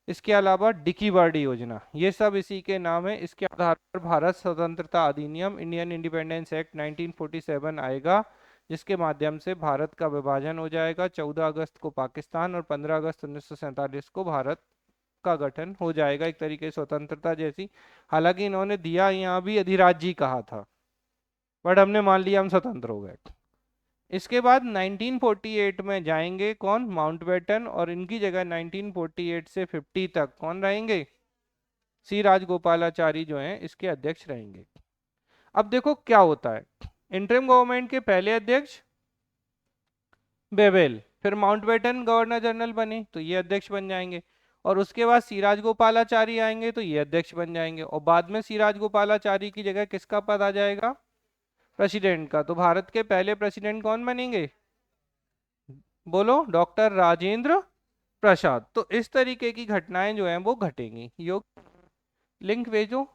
इसके अलावा डिकी बार्डी योजना, ये सब इसी के नाम है। इसके आधार पर भारत स्वतंत्रता अधिनियम इंडियन इंडिपेंडेंस एक्ट 1947 आएगा, जिसके माध्यम से भारत का विभाजन हो जाएगा। 14 अगस्त को पाकिस्तान और 15 अगस्त 1947 को भारत का गठन हो जाएगा, एक तरीके से स्वतंत्रता जैसी। हालांकि इन्होंने दिया यहाँ भी अधिराज्य कहा था, बट हमने मान लिया हम स्वतंत्र हो गए। इसके बाद 1948 में जाएंगे कौन, माउंटबेटन, और इनकी जगह 1948 से 50 तक कौन रहेंगे, सी राजगोपालाचारी जो हैं इसके अध्यक्ष रहेंगे। अब देखो क्या होता है, इंटरिम गवर्नमेंट के पहले अध्यक्ष बेवेल, फिर माउंटबेटन गवर्नर जनरल बने तो ये अध्यक्ष बन जाएंगे, और उसके बाद सी राजगोपालाचारी आएंगे तो ये अध्यक्ष बन जाएंगे, और बाद में सी राजगोपालाचारी की जगह किसका पद आ जाएगा, प्रेसिडेंट का। तो भारत के पहले प्रेसिडेंट कौन बनेंगे, बोलो, डॉक्टर राजेंद्र प्रसाद। तो इस तरीके की घटनाएं जो हैं वो घटेंगी। योग लिंक भेजो।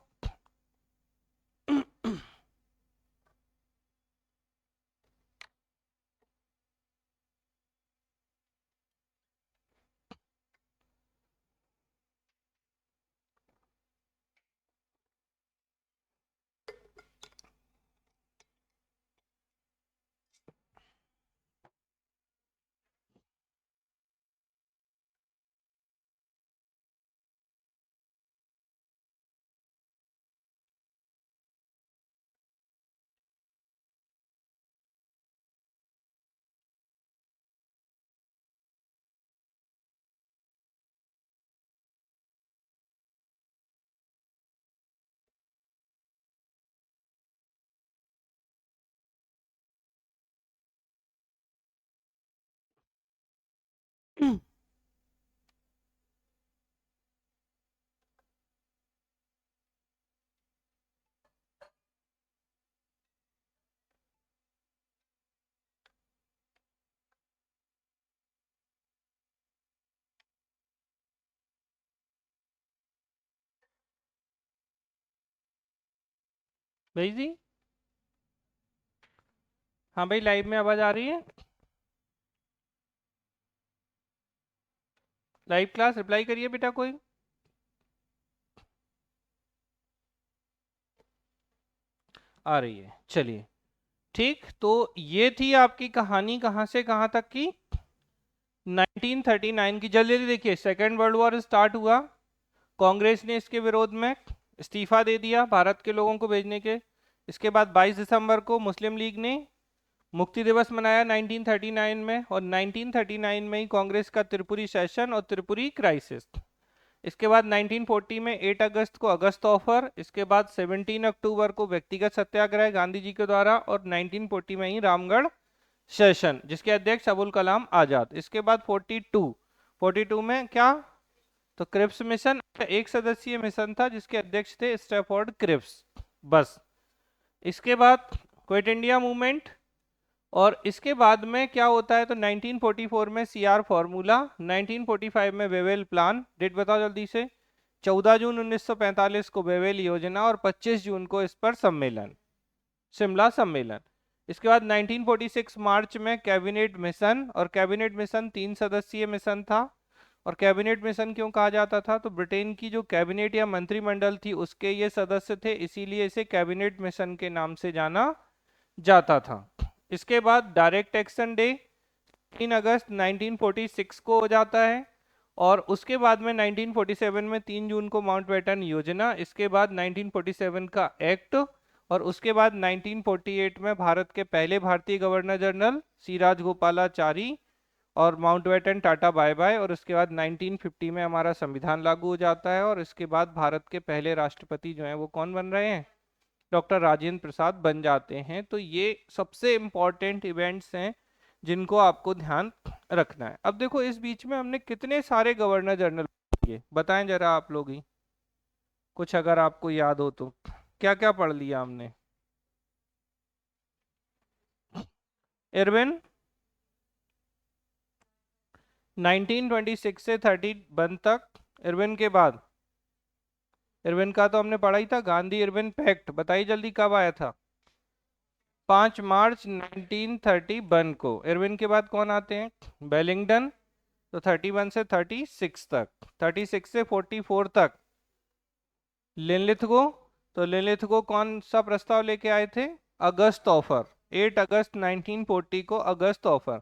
भाई जी, हाँ भाई, लाइव में आवाज आ रही है, लाइव क्लास रिप्लाई करिए बेटा कोई। आ रही है, चलिए ठीक। तो ये थी आपकी कहानी कहाँ से कहाँ तक की, 1939 की। जल्दी जल्दी देखिए, सेकेंड वर्ल्ड वॉर स्टार्ट हुआ, कांग्रेस ने इसके विरोध में इस्तीफा दे दिया भारत के लोगों को भेजने के। इसके बाद 22 दिसंबर को मुस्लिम लीग ने मुक्ति दिवस मनाया 1939 में, और 1939 में ही कांग्रेस का त्रिपुरी सेशन और त्रिपुरी क्राइसिस। इसके बाद 1940 में 8 अगस्त को अगस्त ऑफर, इसके बाद 17 अक्टूबर को व्यक्तिगत सत्याग्रह गांधी जी के द्वारा, और 1940 में ही रामगढ़ सेशन जिसके अध्यक्ष अबुल कलाम आजाद। इसके बाद 42 में क्या, तो क्रिप्स मिशन, एक सदस्यीय मिशन था जिसके अध्यक्ष थे स्टैफोर्ड क्रिप्स, बस। इसके बाद क्विट इंडिया मूवमेंट, और इसके बाद में क्या होता है, तो 1944 में सीआर फॉर्मूला, 1945 में वेवेल प्लान। डेट बताओ जल्दी से। 14 जून 1945 को वेवेल योजना, और 25 जून को इस पर सम्मेलन, शिमला सम्मेलन। इसके बाद 1946 मार्च में कैबिनेट मिशन, और कैबिनेट मिशन 3 सदस्यीय मिशन था। और कैबिनेट मिशन क्यों कहा जाता था, तो ब्रिटेन की जो कैबिनेट या मंत्रिमंडल थी उसके ये सदस्य थे, इसीलिए इसे कैबिनेट मिशन के नाम से जाना जाता था। इसके बाद डायरेक्ट एक्शन डे 3 अगस्त 1946 को हो जाता है, और उसके बाद में 1947 में 3 जून को माउंटबेटन योजना, इसके बाद 1947 का एक्ट, और उसके बाद 1948 में भारत के पहले भारतीय गवर्नर जनरल सी राजगोपालाचारी, और माउंटबेटन टाटा बाय बाय, और उसके बाद 1950 में हमारा संविधान लागू हो जाता है। और इसके बाद भारत के पहले राष्ट्रपति जो हैं वो कौन बन रहे हैं, डॉक्टर राजेंद्र प्रसाद बन जाते हैं। तो ये सबसे इम्पोर्टेंट इवेंट्स हैं जिनको आपको ध्यान रखना है। अब देखो इस बीच में हमने कितने सारे गवर्नर जनरल किए, बताएं जरा आप लोग ही, कुछ अगर आपको याद हो तो। क्या क्या पढ़ लिया हमने, इरविन 1926 से 31 तक। इरविन के बाद, इरविन का तो हमने पढ़ा ही था, गांधी इरविन पैक्ट, बताइए जल्दी कब आया था? 5 मार्च 1931 को। इरविन के बाद कौन आते हैं? बेलिंगटन, तो 31 से 36 तक, 36 से 44 तक। लिनलिथगो, तो लिनलिथगो कौन सा प्रस्ताव लेके आए थे? अगस्त ऑफर, 8 अगस्त 1940 को अगस्त ऑफर।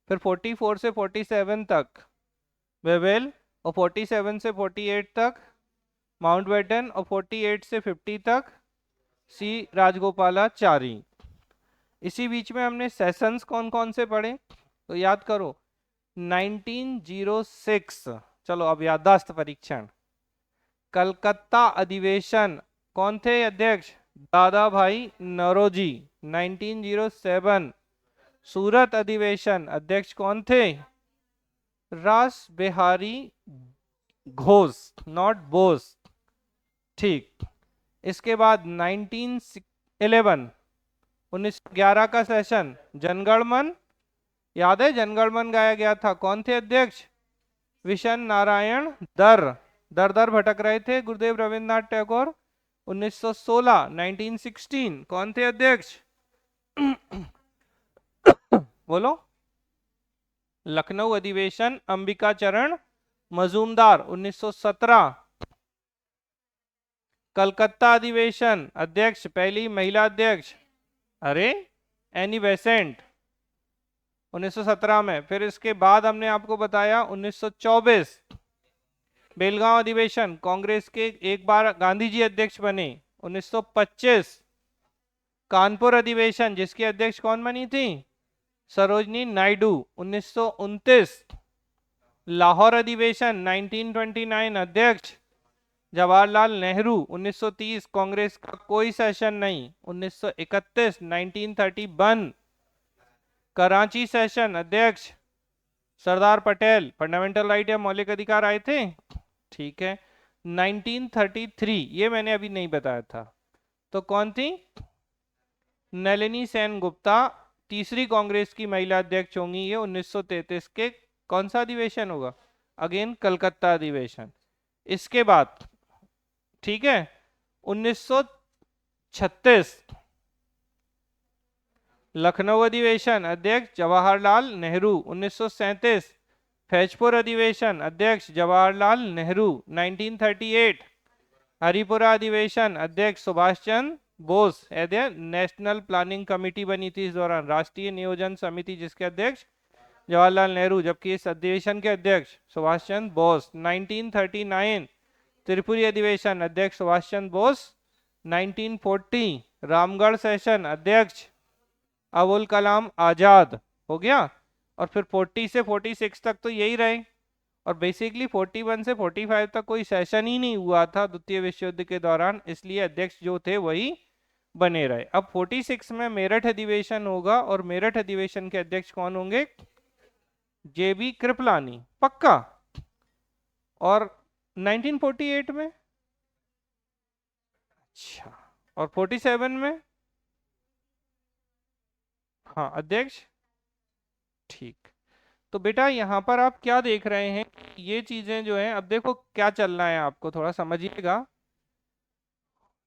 फिर 44 से 47 तक वेवेल, और 47 से 48 तक माउंटबेटन, और 48 से 50 तक सी राजगोपालाचारी। इसी बीच में हमने सेशंस कौन कौन से पढ़े, तो याद करो। 1906, चलो अब याददाश्त परीक्षण। कलकत्ता अधिवेशन, कौन थे अध्यक्ष? दादा भाई नौरोजी। 1907 सूरत अधिवेशन, अध्यक्ष कौन थे? रास बिहारी घोष, नॉट बोस। ठीक। इसके बाद 1911 1911 का सेशन, जनगणमन, याद है जनगणमन गाया गया था, कौन थे अध्यक्ष? विशन नारायण दर। दर दर भटक रहे थे गुरुदेव रविंद्रनाथ टैगोर। 1916 1916 कौन थे अध्यक्ष? बोलो। लखनऊ अधिवेशन, अंबिका चरण मजूमदार। 1917 कलकत्ता अधिवेशन, अध्यक्ष पहली महिला अध्यक्ष, अरे एनी बेसेंट, 1917 में। फिर इसके बाद हमने आपको बताया 1924 बेलगांव अधिवेशन, कांग्रेस के एक बार गांधी जी अध्यक्ष बने। 1925 कानपुर अधिवेशन, जिसकी अध्यक्ष कौन बनी थी? सरोजनी नायडू। 1929 लाहौर अधिवेशन, 1929 अध्यक्ष जवाहरलाल नेहरू। 1930 कांग्रेस का कोई सेशन नहीं। 1931 1931 कराची सेशन, अध्यक्ष सरदार पटेल। फंडामेंटल राइट या मौलिक अधिकार आए थे, ठीक है। 1933 ये मैंने अभी नहीं बताया था, तो कौन थी? नलिनी सेन गुप्ता, तीसरी कांग्रेस की महिला अध्यक्ष होंगी ये। 1933 के कौन सा अधिवेशन होगा? अगेन कलकत्ता अधिवेशन। इसके बाद, ठीक है, 1936 लखनऊ अधिवेशन, अध्यक्ष जवाहरलाल नेहरू। 1937 फैजपुर अधिवेशन, अध्यक्ष जवाहरलाल नेहरू। 1938 हरिपुरा अधिवेशन, अध्यक्ष Subhash Chandra Bose. National planning committee बनी थी इस दौरान, राष्ट्रीय नियोजन समिति, जिसके अध्यक्ष जवाहरलाल नेहरू, जबकि इस अधिवेशन के अध्यक्ष सुभाष चंद्र बोस। 1939 त्रिपुरी अधिवेशन, अध्यक्ष सुभाष चंद्र बोस। 1940 रामगढ़ सेशन, अध्यक्ष अबुल कलाम आजाद, हो गया। और फिर 40 से 46 तक तो यही रहे, और बेसिकली 41 से 45 तक कोई सेशन ही नहीं हुआ था द्वितीय विश्व युद्ध के दौरान, इसलिए अध्यक्ष जो थे वही बने रहे। अब 46 में मेरठ अधिवेशन होगा, और मेरठ अधिवेशन के अध्यक्ष कौन होंगे? जेबी कृपलानी, पक्का। और 1948 में, अच्छा, और 47 में, हाँ अध्यक्ष, ठीक। तो बेटा यहाँ पर आप क्या देख रहे हैं, ये चीजें जो हैं, अब देखो क्या चल रहा है आपको थोड़ा समझिएगा।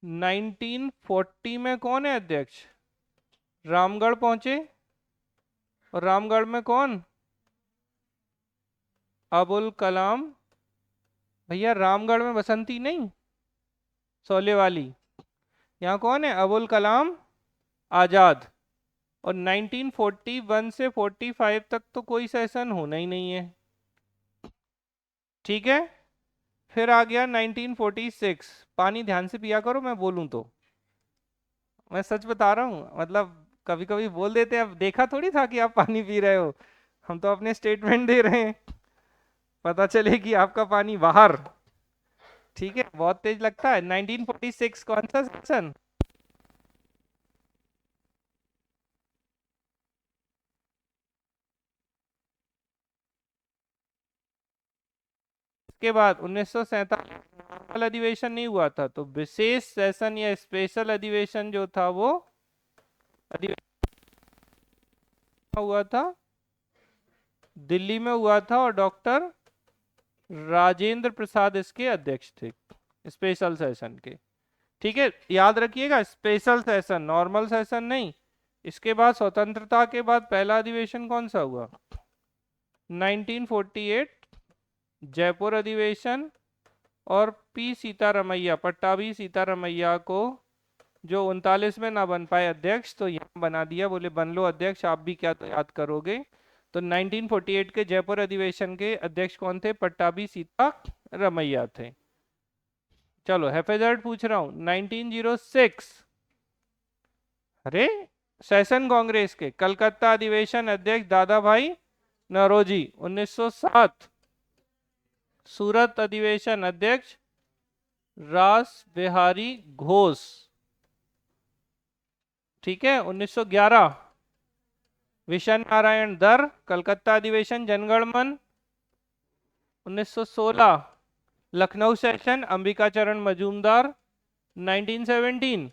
1940 में कौन है अध्यक्ष? रामगढ़ पहुंचे, और रामगढ़ में कौन? अबुल कलाम। भैया रामगढ़ में बसंती नहीं, शोले वाली, यहाँ कौन है? अबुल कलाम आजाद। और 1941 से 45 तक तो कोई सेशन होना ही नहीं है, ठीक है। फिर आ गया 1946, पानी ध्यान से पिया करो, मैं बोलूं तो, मैं सच बता रहा हूँ, मतलब कभी कभी बोल देते हैं, अब देखा थोड़ी था कि आप पानी पी रहे हो, हम तो अपने स्टेटमेंट दे रहे हैं, पता चले कि आपका पानी बाहर, ठीक है, बहुत तेज लगता है। 1946 कौन सा सेशन? के बाद 1947 अधिवेशन नहीं हुआ था, तो विशेष सेशन या स्पेशल अधिवेशन जो था वो हुआ था, दिल्ली में हुआ था, और डॉक्टर राजेंद्र प्रसाद इसके अध्यक्ष थे स्पेशल सेशन के। ठीक है, याद रखिएगा, स्पेशल सेशन, नॉर्मल सेशन नहीं। इसके बाद स्वतंत्रता के बाद पहला अधिवेशन कौन सा हुआ? 1948 जयपुर अधिवेशन। और पी सीतारमैया, पट्टाभी सीतारमैया को जो 39 में ना बन पाए अध्यक्ष, तो यहाँ बना दिया, बोले बन लो अध्यक्ष, आप भी क्या तो याद करोगे। तो 1948 के जयपुर अधिवेशन के अध्यक्ष कौन थे? पट्टाभी सीतारमैया थे। चलो हैफेजर्ड पूछ रहा हूँ, 1906 अरे सेशन कांग्रेस के कलकत्ता अधिवेशन अध्यक्ष दादा भाई नौरोजी। 1907 सूरत अधिवेशन अध्यक्ष रास बिहारी घोष। ठीक है, 1911 विशन नारायण दर कलकत्ता अधिवेशन जनगणमन। 1916 लखनऊ सेशन अंबिका चरण मजूमदार। 1917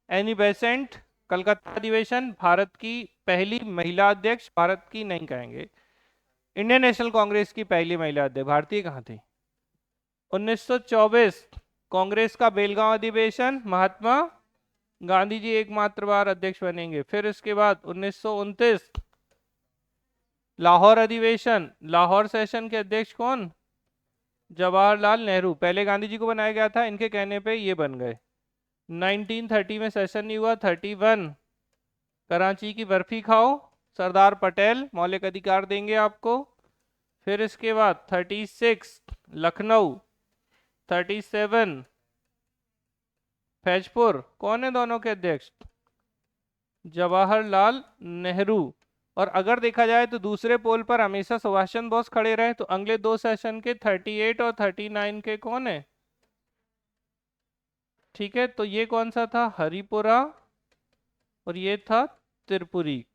एनी बेसेंट कलकत्ता अधिवेशन, भारत की पहली महिला अध्यक्ष, भारत की नहीं कहेंगे, इंडियन नेशनल कांग्रेस की पहली महिला अध्यक्ष, भारतीय कहाँ थी। 1924 कांग्रेस का बेलगांव अधिवेशन, महात्मा गांधी जी एकमात्र बार अध्यक्ष बनेंगे। फिर इसके बाद 1929 लाहौर अधिवेशन, लाहौर सेशन के अध्यक्ष कौन? जवाहरलाल नेहरू, पहले गांधी जी को बनाया गया था, इनके कहने पे ये बन गए। 1930 में सेशन नहीं हुआ। 31 कराची की बर्फी खाओ, सरदार पटेल मौलिक अधिकार देंगे आपको। फिर इसके बाद 36 लखनऊ, 37 फैजपुर, कौन है दोनों के अध्यक्ष? जवाहरलाल नेहरू। और अगर देखा जाए तो दूसरे पोल पर हमेशा सुभाष चंद्र बोस खड़े रहे, तो अगले दो सेशन के 38 और 39 के कौन है? ठीक है, तो ये कौन सा था? हरिपुरा, और ये था त्रिपुरी।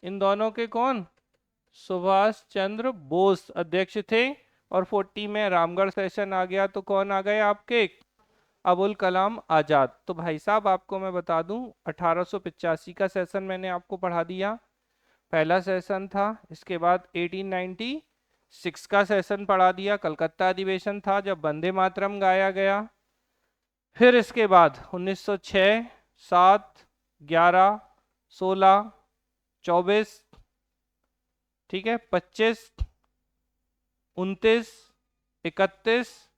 इन दोनों के कौन? सुभाष चंद्र बोस अध्यक्ष थे। और 40 में रामगढ़ सेशन आ गया, तो कौन आ गए आपके? अबुल कलाम आजाद। तो भाई साहब आपको मैं बता दूं, 1885 का सेशन मैंने आपको पढ़ा दिया, पहला सेशन था। इसके बाद 1896 का सेशन पढ़ा दिया, कलकत्ता अधिवेशन था जब वंदे मातरम गाया गया। फिर इसके बाद 1906, 7, 11, 16, 24, ठीक है, 25, 29, 31,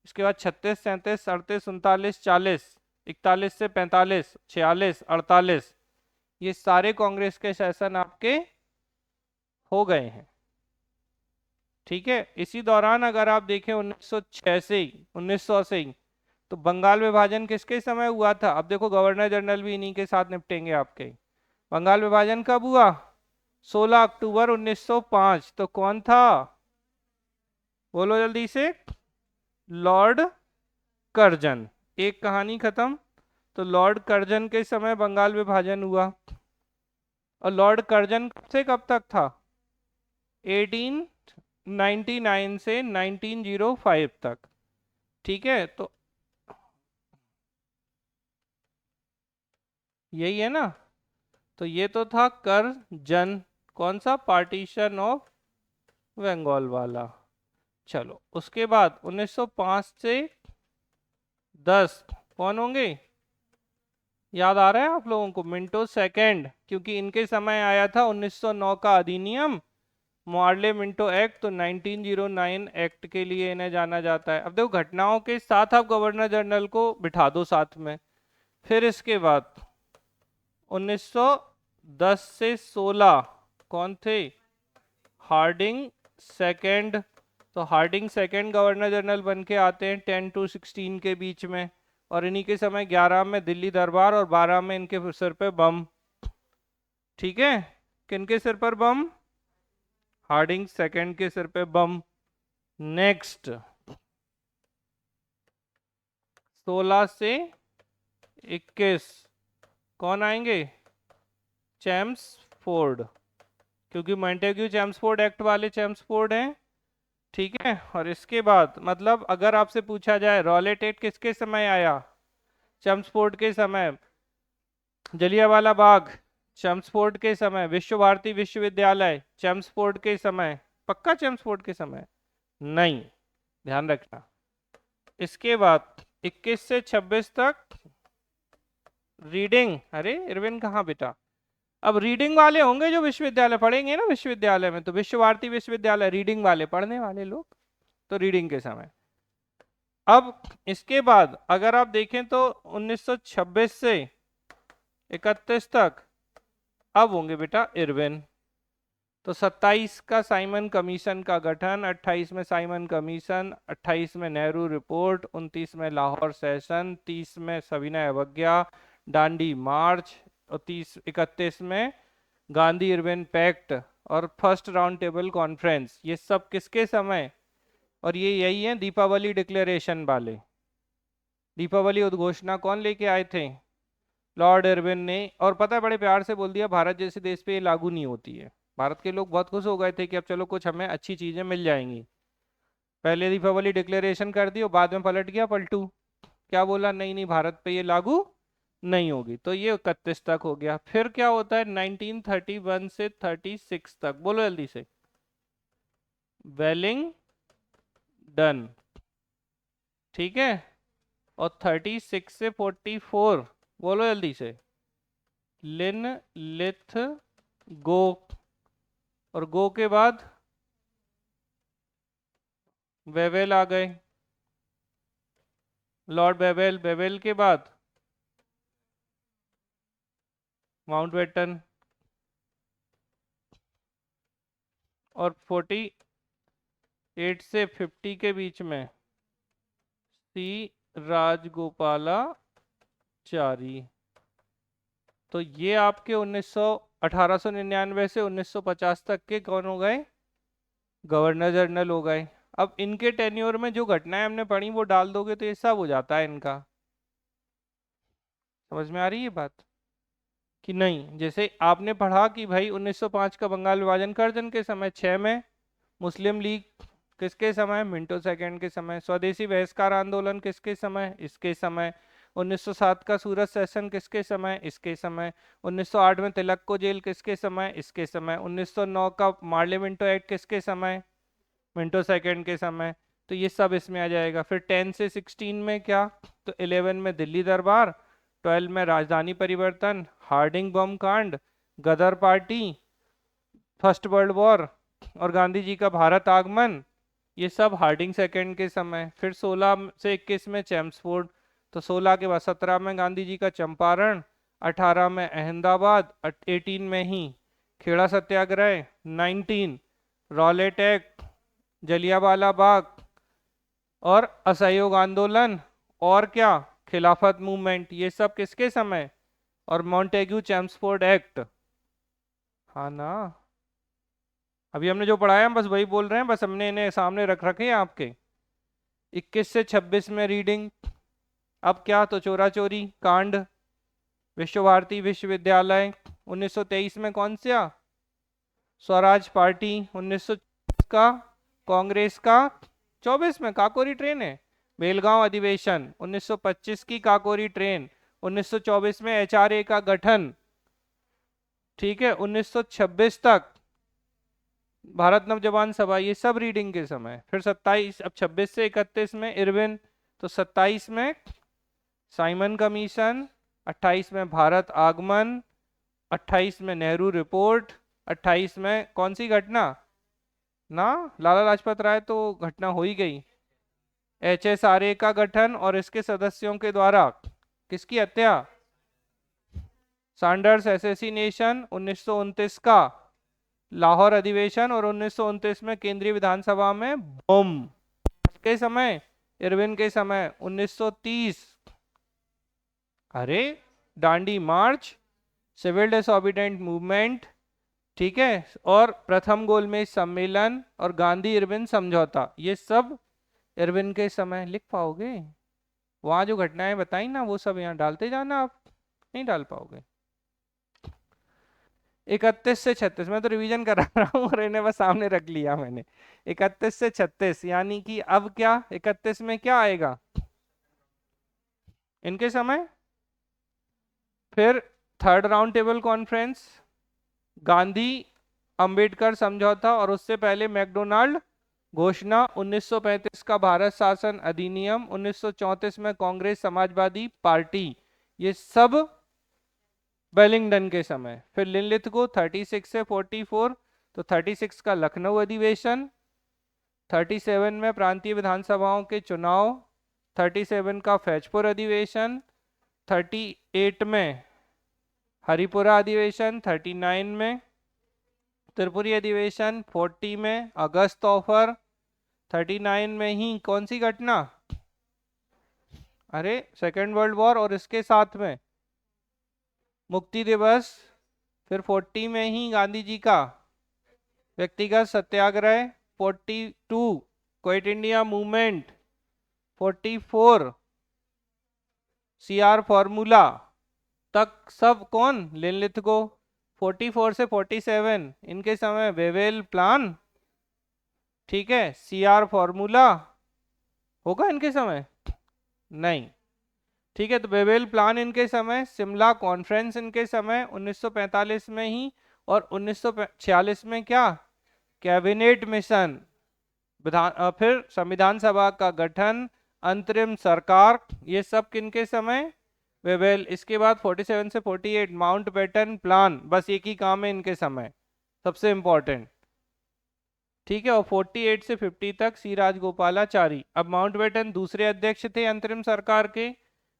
इसके बाद 36, 37, 38, 39, 40, 41 से 45, 46, 48, ये सारे कांग्रेस के सेशन आपके हो गए हैं। ठीक है, इसी दौरान अगर आप देखें 1906 से 1900 से, तो बंगाल विभाजन किसके समय हुआ था? अब देखो गवर्नर जनरल भी इन्हीं के साथ निपटेंगे आपके। बंगाल विभाजन कब हुआ? 16 अक्टूबर 1905। तो कौन था? बोलो जल्दी से। Lord Curzon. एक कहानी खत्म। तो लॉर्ड कर्जन के समय बंगाल विभाजन हुआ। और लॉर्ड कर्जन कब से कब तक था? 1899 से 1905 तक। ठीक है, तो यही है ना। तो ये तो था कर्जन, कौन सा? पार्टीशन ऑफ बंगाल वाला। चलो उसके बाद 1905 से 10 कौन होंगे? याद आ रहा है आप लोगों को? मिंटो सेकंड, क्योंकि इनके समय आया था 1909 का अधिनियम मॉर्ले मिंटो एक्ट, तो 1909 एक्ट के लिए इन्हें जाना जाता है। अब देखो घटनाओं के साथ आप गवर्नर जनरल को बिठा दो साथ में। फिर इसके बाद 1910 से 16 कौन थे? Harding second. तो हार्डिंग सेकंड गवर्नर जनरल बन के आते हैं 10 to 16 के बीच में। और इन्हीं के समय 11 में दिल्ली दरबार, और 12 में इनके सिर पे बम। ठीक है, किनके सिर पर बम? हार्डिंग सेकंड के सिर पे बम। नेक्स्ट 16 से 21 कौन आएंगे? चैम्सफोर्ड, क्योंकि मॉन्टेग्यू चैम्सफोर्ड एक्ट वाले चैम्सफोर्ड हैं। ठीक है, और इसके बाद मतलब अगर आपसे पूछा जाए रॉलेट एक्ट किसके समय आया? चैम्सफोर्ड के समय। जलियांवाला बाग चेम्सफोर्ड के समय। विश्व भारती विश्वविद्यालय चेम्सफोर्ड के समय। पक्का चेम्सफोर्ड के समय? नहीं, ध्यान रखना। इसके बाद 21 से 26 तक रीडिंग। अरे इरविन कहाँ बेटा? अब रीडिंग वाले होंगे जो विश्वविद्यालय पढ़ेंगे ना, विश्वविद्यालय में तो विश्व भारती विश्वविद्यालय रीडिंग वाले, पढ़ने वाले लोग, तो रीडिंग के समय। अब इसके बाद अगर आप देखें तो 1926 से 31 तक अब होंगे बेटा इरविन। तो 27 का साइमन कमीशन का गठन, 28 में साइमन कमीशन, 28 में नेहरू रिपोर्ट, 29 में लाहौर सेशन, 30 में सविनय अवज्ञा, डांडी मार्च, और 31 में गांधी इरविन पैक्ट और फर्स्ट राउंड टेबल कॉन्फ्रेंस। ये सब किसके समय? और ये यही है दीपावली डिक्लेरेशन वाले। दीपावली उद्घोषणा कौन लेके आए थे? लॉर्ड इरविन ने। और पता है, बड़े प्यार से बोल दिया भारत जैसे देश पे ये लागू नहीं होती है। भारत के लोग बहुत खुश हो गए थे कि अब चलो कुछ हमें अच्छी चीजें मिल जाएंगी। पहले दीपावली डिक्लेरेशन कर दी और बाद में पलट गया पलटू, क्या बोला, नहीं नहीं भारत पे ये लागू नहीं होगी। तो ये 31 तक हो गया। फिर क्या होता है 1931 से 36 तक, बोलो जल्दी से। वेलिंगडन, ठीक है। और 36 से 44, बोलो जल्दी से। लिन लिथ गो। और गो के बाद वेवेल आ गए, लॉर्ड बेवेल। बेवेल के बाद माउंटबेटन। और 48 से 50 के बीच में सी राजगोपालाचारी। तो ये आपके 1899 से 1950 तक के कौन हो गए? गवर्नर जनरल हो गए। अब इनके टेन्योर में जो घटनाएं हमने पढ़ी वो डाल दोगे तो ये सब हो जाता है इनका। समझ में आ रही है बात कि नहीं? जैसे आपने पढ़ा कि भाई 1905 का बंगाल विभाजन कर्जन के समय, 6 में मुस्लिम लीग किसके समय? मिंटो सेकंड के समय। स्वदेशी बहिष्कार आंदोलन किसके समय? इसके समय। 1907 का सूरत सेशन किसके समय? इसके समय। 1908 में तिलक को जेल किसके समय? इसके समय। 1909 का मार्ले मिंटो एक्ट किसके समय? मिंटो सेकंड के समय। तो ये सब इसमें आ जाएगा। फिर 10 से 16 में क्या? तो 11 में दिल्ली दरबार, 12 में राजधानी परिवर्तन, हार्डिंग बम कांड, गदर पार्टी, फर्स्ट वर्ल्ड वॉर और गांधी जी का भारत आगमन, ये सब हार्डिंग सेकंड के समय। फिर 16 से 21 में चेम्सफोर्ड। तो 16 के बाद 17 में गांधी जी का चंपारण, 18 में अहमदाबाद, 18 में ही खेड़ा सत्याग्रह, 19 रॉलेट एक्ट, जलियांवाला बाग और असहयोग आंदोलन, और क्या, खिलाफत मूवमेंट, ये सब किसके समय? और मॉन्टेग्यू चेम्सफोर्ड एक्ट। हाँ ना, अभी हमने जो पढ़ाया हम बस वही बोल रहे हैं, बस हमने इन्हें सामने रख रखे हैं आपके। 21 से 26 में रीडिंग। अब क्या? तो चोरा चोरी कांड, विश्व भारती विश्वविद्यालय। 1923 में कौन सा? स्वराज पार्टी। 1924 का कांग्रेस का, 24 में काकोरी ट्रेन है, बेलगांव अधिवेशन। 1925 की काकोरी ट्रेन। 1924 में एचआरए का गठन, ठीक है। 1926 तक भारत नवजवान सभा, ये सब रीडिंग के समय। फिर 27, अब 26 से 31 में इरविन। तो 27 में साइमन कमीशन, 28 में भारत आगमन, 28 में नेहरू रिपोर्ट, 28 में कौन सी घटना ना, लाला लाजपत राय तो घटना हो ही गई। एचएसआरए का गठन और इसके सदस्यों के द्वारा किसकी हत्या? Sanders assassination. 1929 का लाहौर अधिवेशन और 1929 में केंद्रीय विधानसभा में बम के समय, इरविन के समय। 1930 अरे डांडी मार्च, सिविल डिसोबीडिएंट मूवमेंट, ठीक है। और प्रथम गोलमेज सम्मेलन और गांधी इरविन समझौता, ये सब इरविन के समय। लिख पाओगे? वहां जो घटनाएं बताई ना वो सब यहाँ डालते जाना, आप नहीं डाल पाओगे। 31 से 36 मैं तो रिवीजन करा रहा हूँ और इन्हें बस सामने रख लिया मैंने। 31 से 36 यानी कि अब क्या 31 में क्या आएगा इनके समय? फिर third round table conference, Gandhi Ambedkar समझौता और उससे पहले मैकडोनाल्ड घोषणा, 1935 का भारत शासन अधिनियम, 1934 में कांग्रेस समाजवादी पार्टी, ये सब वेलिंगटन के समय। फिर लिनलिथगो 36 से 44, तो 36 का लखनऊ अधिवेशन, 37 में प्रांतीय विधानसभाओं के चुनाव, 37 का फैजपुर अधिवेशन, 38 में हरिपुरा अधिवेशन, 39 में त्रिपुरी अधिवेशन, 40 में अगस्त ऑफर, 39 में ही कौन सी घटना, अरे सेकेंड वर्ल्ड वॉर और इसके साथ में मुक्ति दिवस, फिर 40 में ही गांधी जी का व्यक्तिगत सत्याग्रह, 42 quit India movement, 44 CR formula तक सब कौन, लिनलिथगो। 44 से 47 इनके समय वेवेल प्लान, ठीक है, सीआर फॉर्मूला होगा इनके समय, नहीं, ठीक है, तो वेवेल प्लान इनके समय, शिमला कॉन्फ्रेंस इनके समय 1945 में ही, और 1946 में क्या, कैबिनेट मिशन, फिर संविधान सभा का गठन, अंतरिम सरकार, ये सब किनके समय, वेवेल। इसके बाद 47 से 48 माउंटबेटन प्लान, बस एक ही काम है इनके समय, सबसे इंपॉर्टेंट, ठीक है, और 48 से 50 तक सी राजगोपालाचारी। अब माउंटबेटन दूसरे अध्यक्ष थे अंतरिम सरकार के,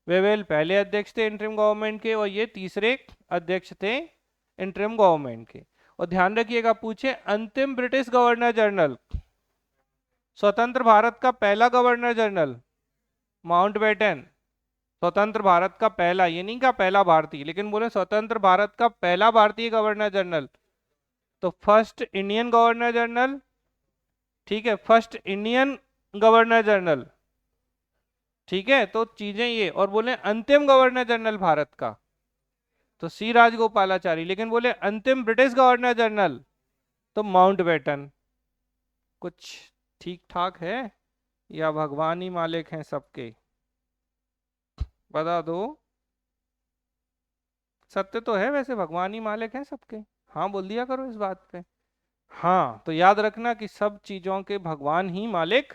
वेवेल पहले अध्यक्ष थे इंटरिम गवर्नमेंट के, और ये तीसरे अध्यक्ष थे इंटरिम गवर्नमेंट के। और ध्यान रखिएगा, पूछे अंतिम ब्रिटिश गवर्नर जनरल, स्वतंत्र भारत का पहला गवर्नर जनरल माउंटबेटन, स्वतंत्र भारत का पहला, ये नहीं का पहला भारतीय, लेकिन बोले स्वतंत्र भारत का पहला भारतीय गवर्नर जनरल, तो फर्स्ट इंडियन गवर्नर जनरल, ठीक है, फर्स्ट इंडियन गवर्नर जनरल, ठीक है, तो चीजें ये, और बोले अंतिम गवर्नर जनरल भारत का तो सी राजगोपालाचारी, लेकिन बोले अंतिम ब्रिटिश गवर्नर जनरल तो माउंटबेटन। कुछ ठीक ठाक है या भगवान ही मालिक हैं सबके, बता दो। सत्य तो है वैसे, भगवान ही मालिक हैं सबके, हाँ बोल दिया करो इस बात पे। हाँ, तो याद रखना कि सब चीजों के भगवान ही मालिक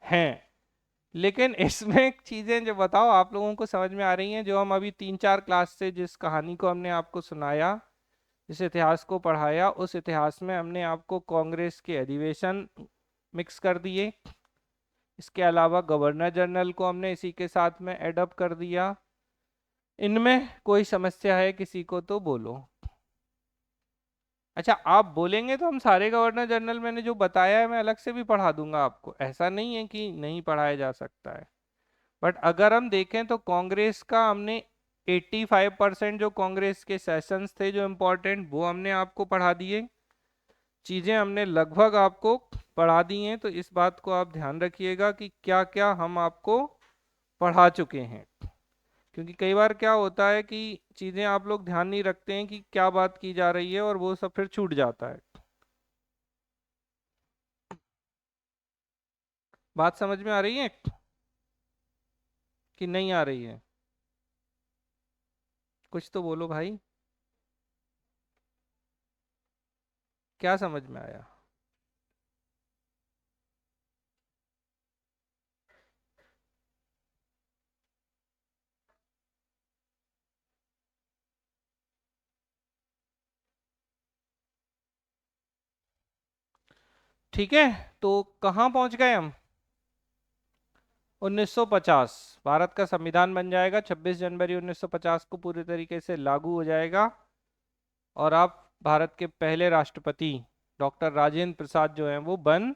हैं, लेकिन इसमें चीजें जो बताओ आप लोगों को समझ में आ रही हैं, जो हम अभी 3-4 क्लास से जिस कहानी को हमने आपको सुनाया, जिस इतिहास को पढ़ाया, उस इतिहास में हमने आपको कांग्रेस के अधिवेशन मिक्स कर दिए, इसके अलावा गवर्नर जनरल को हमने इसी के साथ में एडअप कर दिया। इनमें कोई समस्या है किसी को तो बोलो। अच्छा, आप बोलेंगे तो हम सारे गवर्नर जनरल मैंने जो बताया है मैं अलग से भी पढ़ा दूंगा आपको, ऐसा नहीं है कि नहीं पढ़ाया जा सकता है। बट अगर हम देखें तो कांग्रेस का हमने 85% जो कांग्रेस के सेशंस थे जो इम्पोर्टेंट, वो हमने आपको पढ़ा दिए, चीजें हमने लगभग आपको पढ़ा दी हैं। तो इस बात को आप ध्यान रखिएगा कि क्या क्या हम आपको पढ़ा चुके हैं, क्योंकि कई बार क्या होता है कि चीजें आप लोग ध्यान नहीं रखते हैं कि क्या बात की जा रही है, और वो सब फिर छूट जाता है। बात समझ में आ रही है कि नहीं आ रही है? कुछ तो बोलो भाई, क्या समझ में आया? ठीक है, तो कहाँ पहुंच गए हम? 1950 भारत का संविधान बन जाएगा, 26 जनवरी 1950 को पूरे तरीके से लागू हो जाएगा, और आप भारत के पहले राष्ट्रपति डॉक्टर राजेंद्र प्रसाद जो हैं वो बन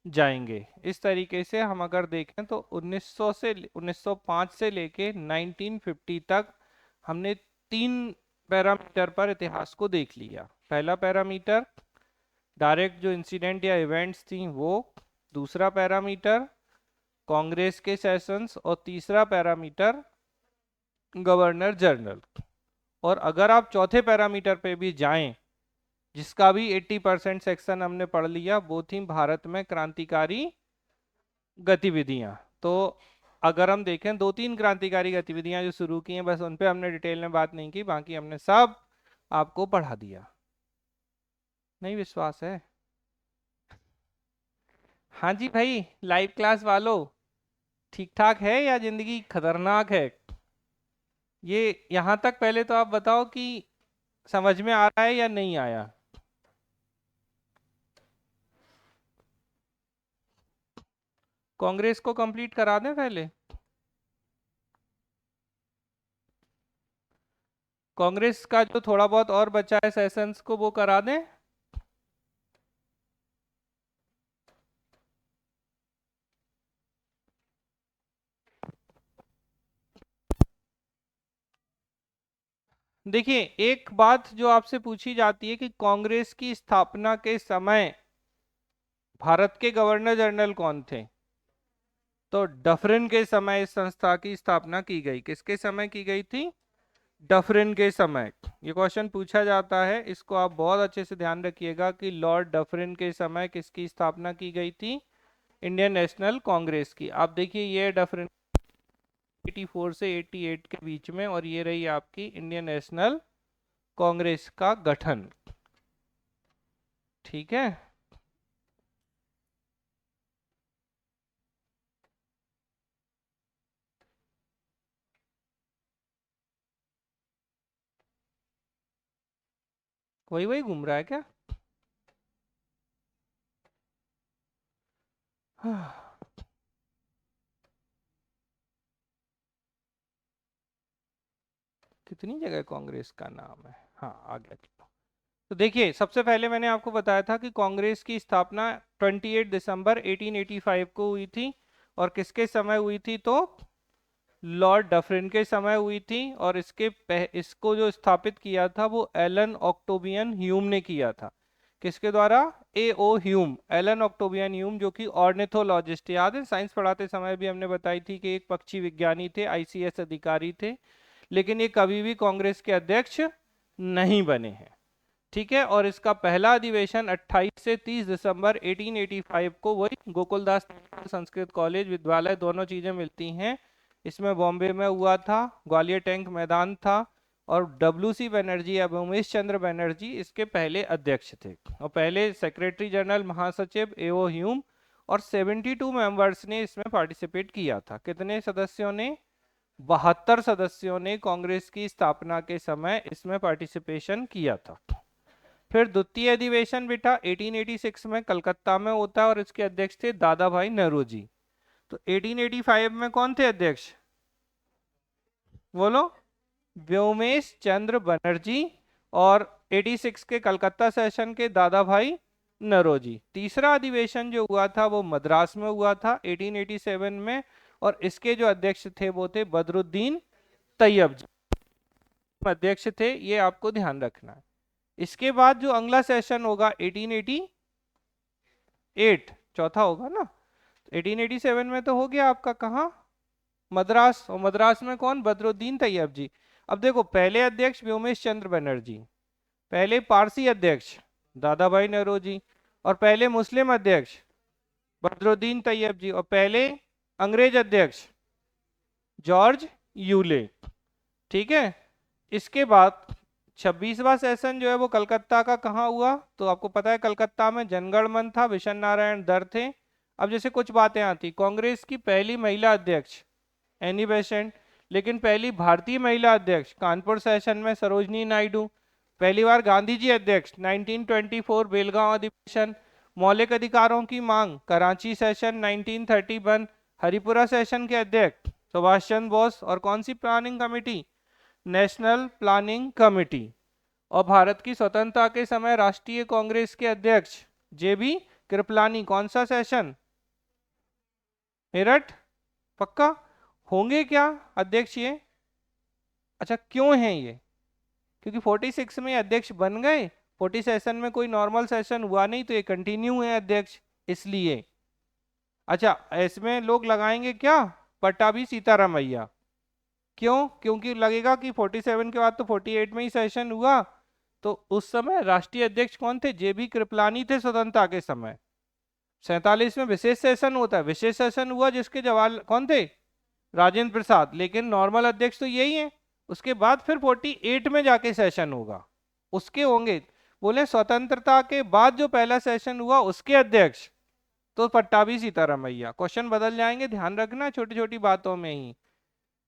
जाएंगे। इस तरीके से हम अगर देखें तो 1905 से लेके 1950 तक हमने 3 पैरामीटर पर इतिहास को देख लिया। पहला पैरामीटर डायरेक्ट जो इंसिडेंट या इवेंट्स थी वो, दूसरा पैरामीटर कांग्रेस के सेशंस, और तीसरा पैरामीटर गवर्नर जनरल। और अगर आप चौथे पैरामीटर पे भी जाएं, जिसका भी 80% सेक्शन हमने पढ़ लिया, वो थी भारत में क्रांतिकारी गतिविधियां। तो अगर हम देखें 2-3 क्रांतिकारी गतिविधियां जो शुरू की हैं, बस उन पे हमने डिटेल में बात नहीं की, बाकी हमने सब आपको पढ़ा दिया। नहीं विश्वास है? हाँ जी भाई, लाइव क्लास वालों, ठीक ठाक है या जिंदगी खतरनाक है? ये यहाँ तक पहले तो आप बताओ कि समझ में आ रहा है या नहीं आया? कांग्रेस को कंप्लीट करा दें पहले? कांग्रेस का जो थोड़ा बहुत और बचा है सेशंस को, वो करा दें? देखिए, एक बात जो आपसे पूछी जाती है कि कांग्रेस की स्थापना के समय भारत के गवर्नर जनरल कौन थे? तो डफरिन के समय इस संस्था की स्थापना की गई। किसके समय की गई थी? डफरिन के समय। ये क्वेश्चन पूछा जाता है, इसको आप बहुत अच्छे से ध्यान रखिएगा कि लॉर्ड डफरिन के समय किसकी स्थापना की गई थी? इंडियन नेशनल कांग्रेस की। आप देखिए, ये डफरिन 84 से 88 के बीच में, और ये रही आपकी इंडियन नेशनल कांग्रेस का गठन। ठीक है। वही वही घूम रहा है क्या? कितनी जगह कांग्रेस का नाम है? हाँ, आ गया। तो देखिए, सबसे पहले मैंने आपको बताया था कि कांग्रेस की स्थापना 28 दिसंबर 1885 को हुई थी। और किसके समय हुई थी? तो लॉर्ड डफरिन के समय हुई थी। और इसको जो स्थापित किया था वो एलन ऑक्टोबियन ह्यूम ने किया था। किसके द्वारा? ए ओ ह्यूम, एलन ऑक्टोबियन ह्यूम, जो कि ऑर्निथोलॉजिस्ट। याद है, साइंस पढ़ाते समय भी हमने बताई थी कि एक पक्षी विज्ञानी थे, आईसीएस अधिकारी थे, लेकिन ये कभी भी कांग्रेस के अध्यक्ष नहीं बने हैं। ठीक है। और इसका पहला अधिवेशन 28 से 30 दिसंबर 1885 को, वही गोकुलदास संस्कृत कॉलेज विद्यालय, दोनों चीजें मिलती हैं इसमें, बॉम्बे में हुआ था। ग्वालियर टैंक मैदान था। और डब्ल्यू सी बनर्जी या उमेश चंद्र बनर्जी इसके पहले अध्यक्ष थे। और पहले सेक्रेटरी जनरल महासचिव एओ ह्यूम। और 72 मेंबर्स ने इसमें पार्टिसिपेट किया था। कितने सदस्यों ने? 72 सदस्यों ने कांग्रेस की स्थापना के समय इसमें पार्टिसिपेशन किया था। फिर द्वितीय अधिवेशन बेटा 1886 में कलकत्ता में होता है, और इसके अध्यक्ष थे दादा भाई नौरोजी। तो 1885 में कौन थे अध्यक्ष? बोलो। व्योमेश चंद्र बनर्जी। और 86 के कलकत्ता सेशन के दादा भाई नौरोजी। तीसरा अधिवेशन जो हुआ था वो मद्रास में हुआ था 1887 में। और इसके जो अध्यक्ष थे वो थे बदरुद्दीन तैयब जी, अध्यक्ष थे। ये आपको ध्यान रखना है। इसके बाद जो अगला सेशन होगा 1888, चौथा होगा ना। 1887 में तो हो गया आपका, कहाँ? मद्रास। और मद्रास में कौन? बदरुद्दीन तैयब जी। अब देखो, पहले अध्यक्ष व्योमेश चंद्र बनर्जी, पहले पारसी अध्यक्ष दादा भाई नौरोजी, और पहले मुस्लिम अध्यक्ष बदरुद्दीन तैयब जी, और पहले अंग्रेज अध्यक्ष जॉर्ज यूले। ठीक है। इसके बाद 26वां सेशन जो है वो कलकत्ता का कहाँ हुआ? तो आपको पता है, कलकत्ता में जनगण मन था, विशन नारायण दर थे। अब जैसे कुछ बातें आती, कांग्रेस की पहली महिला अध्यक्ष एनी बेसेंट, लेकिन पहली भारतीय महिला अध्यक्ष कानपुर सेशन में सरोजनी नायडू। पहली बार गांधी जी अध्यक्ष 1924 बेलगांव अधिवेशन। मौलिक अधिकारों की मांग कराची सेशन 1931। हरिपुरा सेशन के अध्यक्ष सुभाष चंद्र बोस। और कौन सी planning committee? National planning committee. और भारत की स्वतंत्रता के समय राष्ट्रीय कांग्रेस के अध्यक्ष जेबी कृपलानी। कौन सा सेशन? मेरठ। पक्का? होंगे क्या अध्यक्ष ये? अच्छा, क्यों हैं ये? क्योंकि 46 में अध्यक्ष बन गए, 40 सेशन में कोई नॉर्मल सेशन हुआ नहीं, तो ये कंटिन्यू है अध्यक्ष, इसलिए। अच्छा, इसमें लोग लगाएंगे क्या? पट्टाभी सीतारामैया। क्यों? क्योंकि लगेगा कि 47 के बाद तो 48 में ही सेशन हुआ, तो उस समय राष्ट्रीय अध्यक्ष कौन थे? जेबी कृपलानी थे स्वतंत्रता के समय। 47 में विशेष सेशन होता है, विशेष सेशन हुआ जिसके जवाहर कौन थे? राजेंद्र प्रसाद, लेकिन नॉर्मल अध्यक्ष तो यही है। उसके बाद फिर 48 में जाके सेशन होगा, उसके होंगे। बोले स्वतंत्रता के बाद जो पहला सेशन हुआ उसके अध्यक्ष तो पट्टाभी सीतारामैया। क्वेश्चन बदल जाएंगे, ध्यान रखना छोटी छोटी बातों में ही।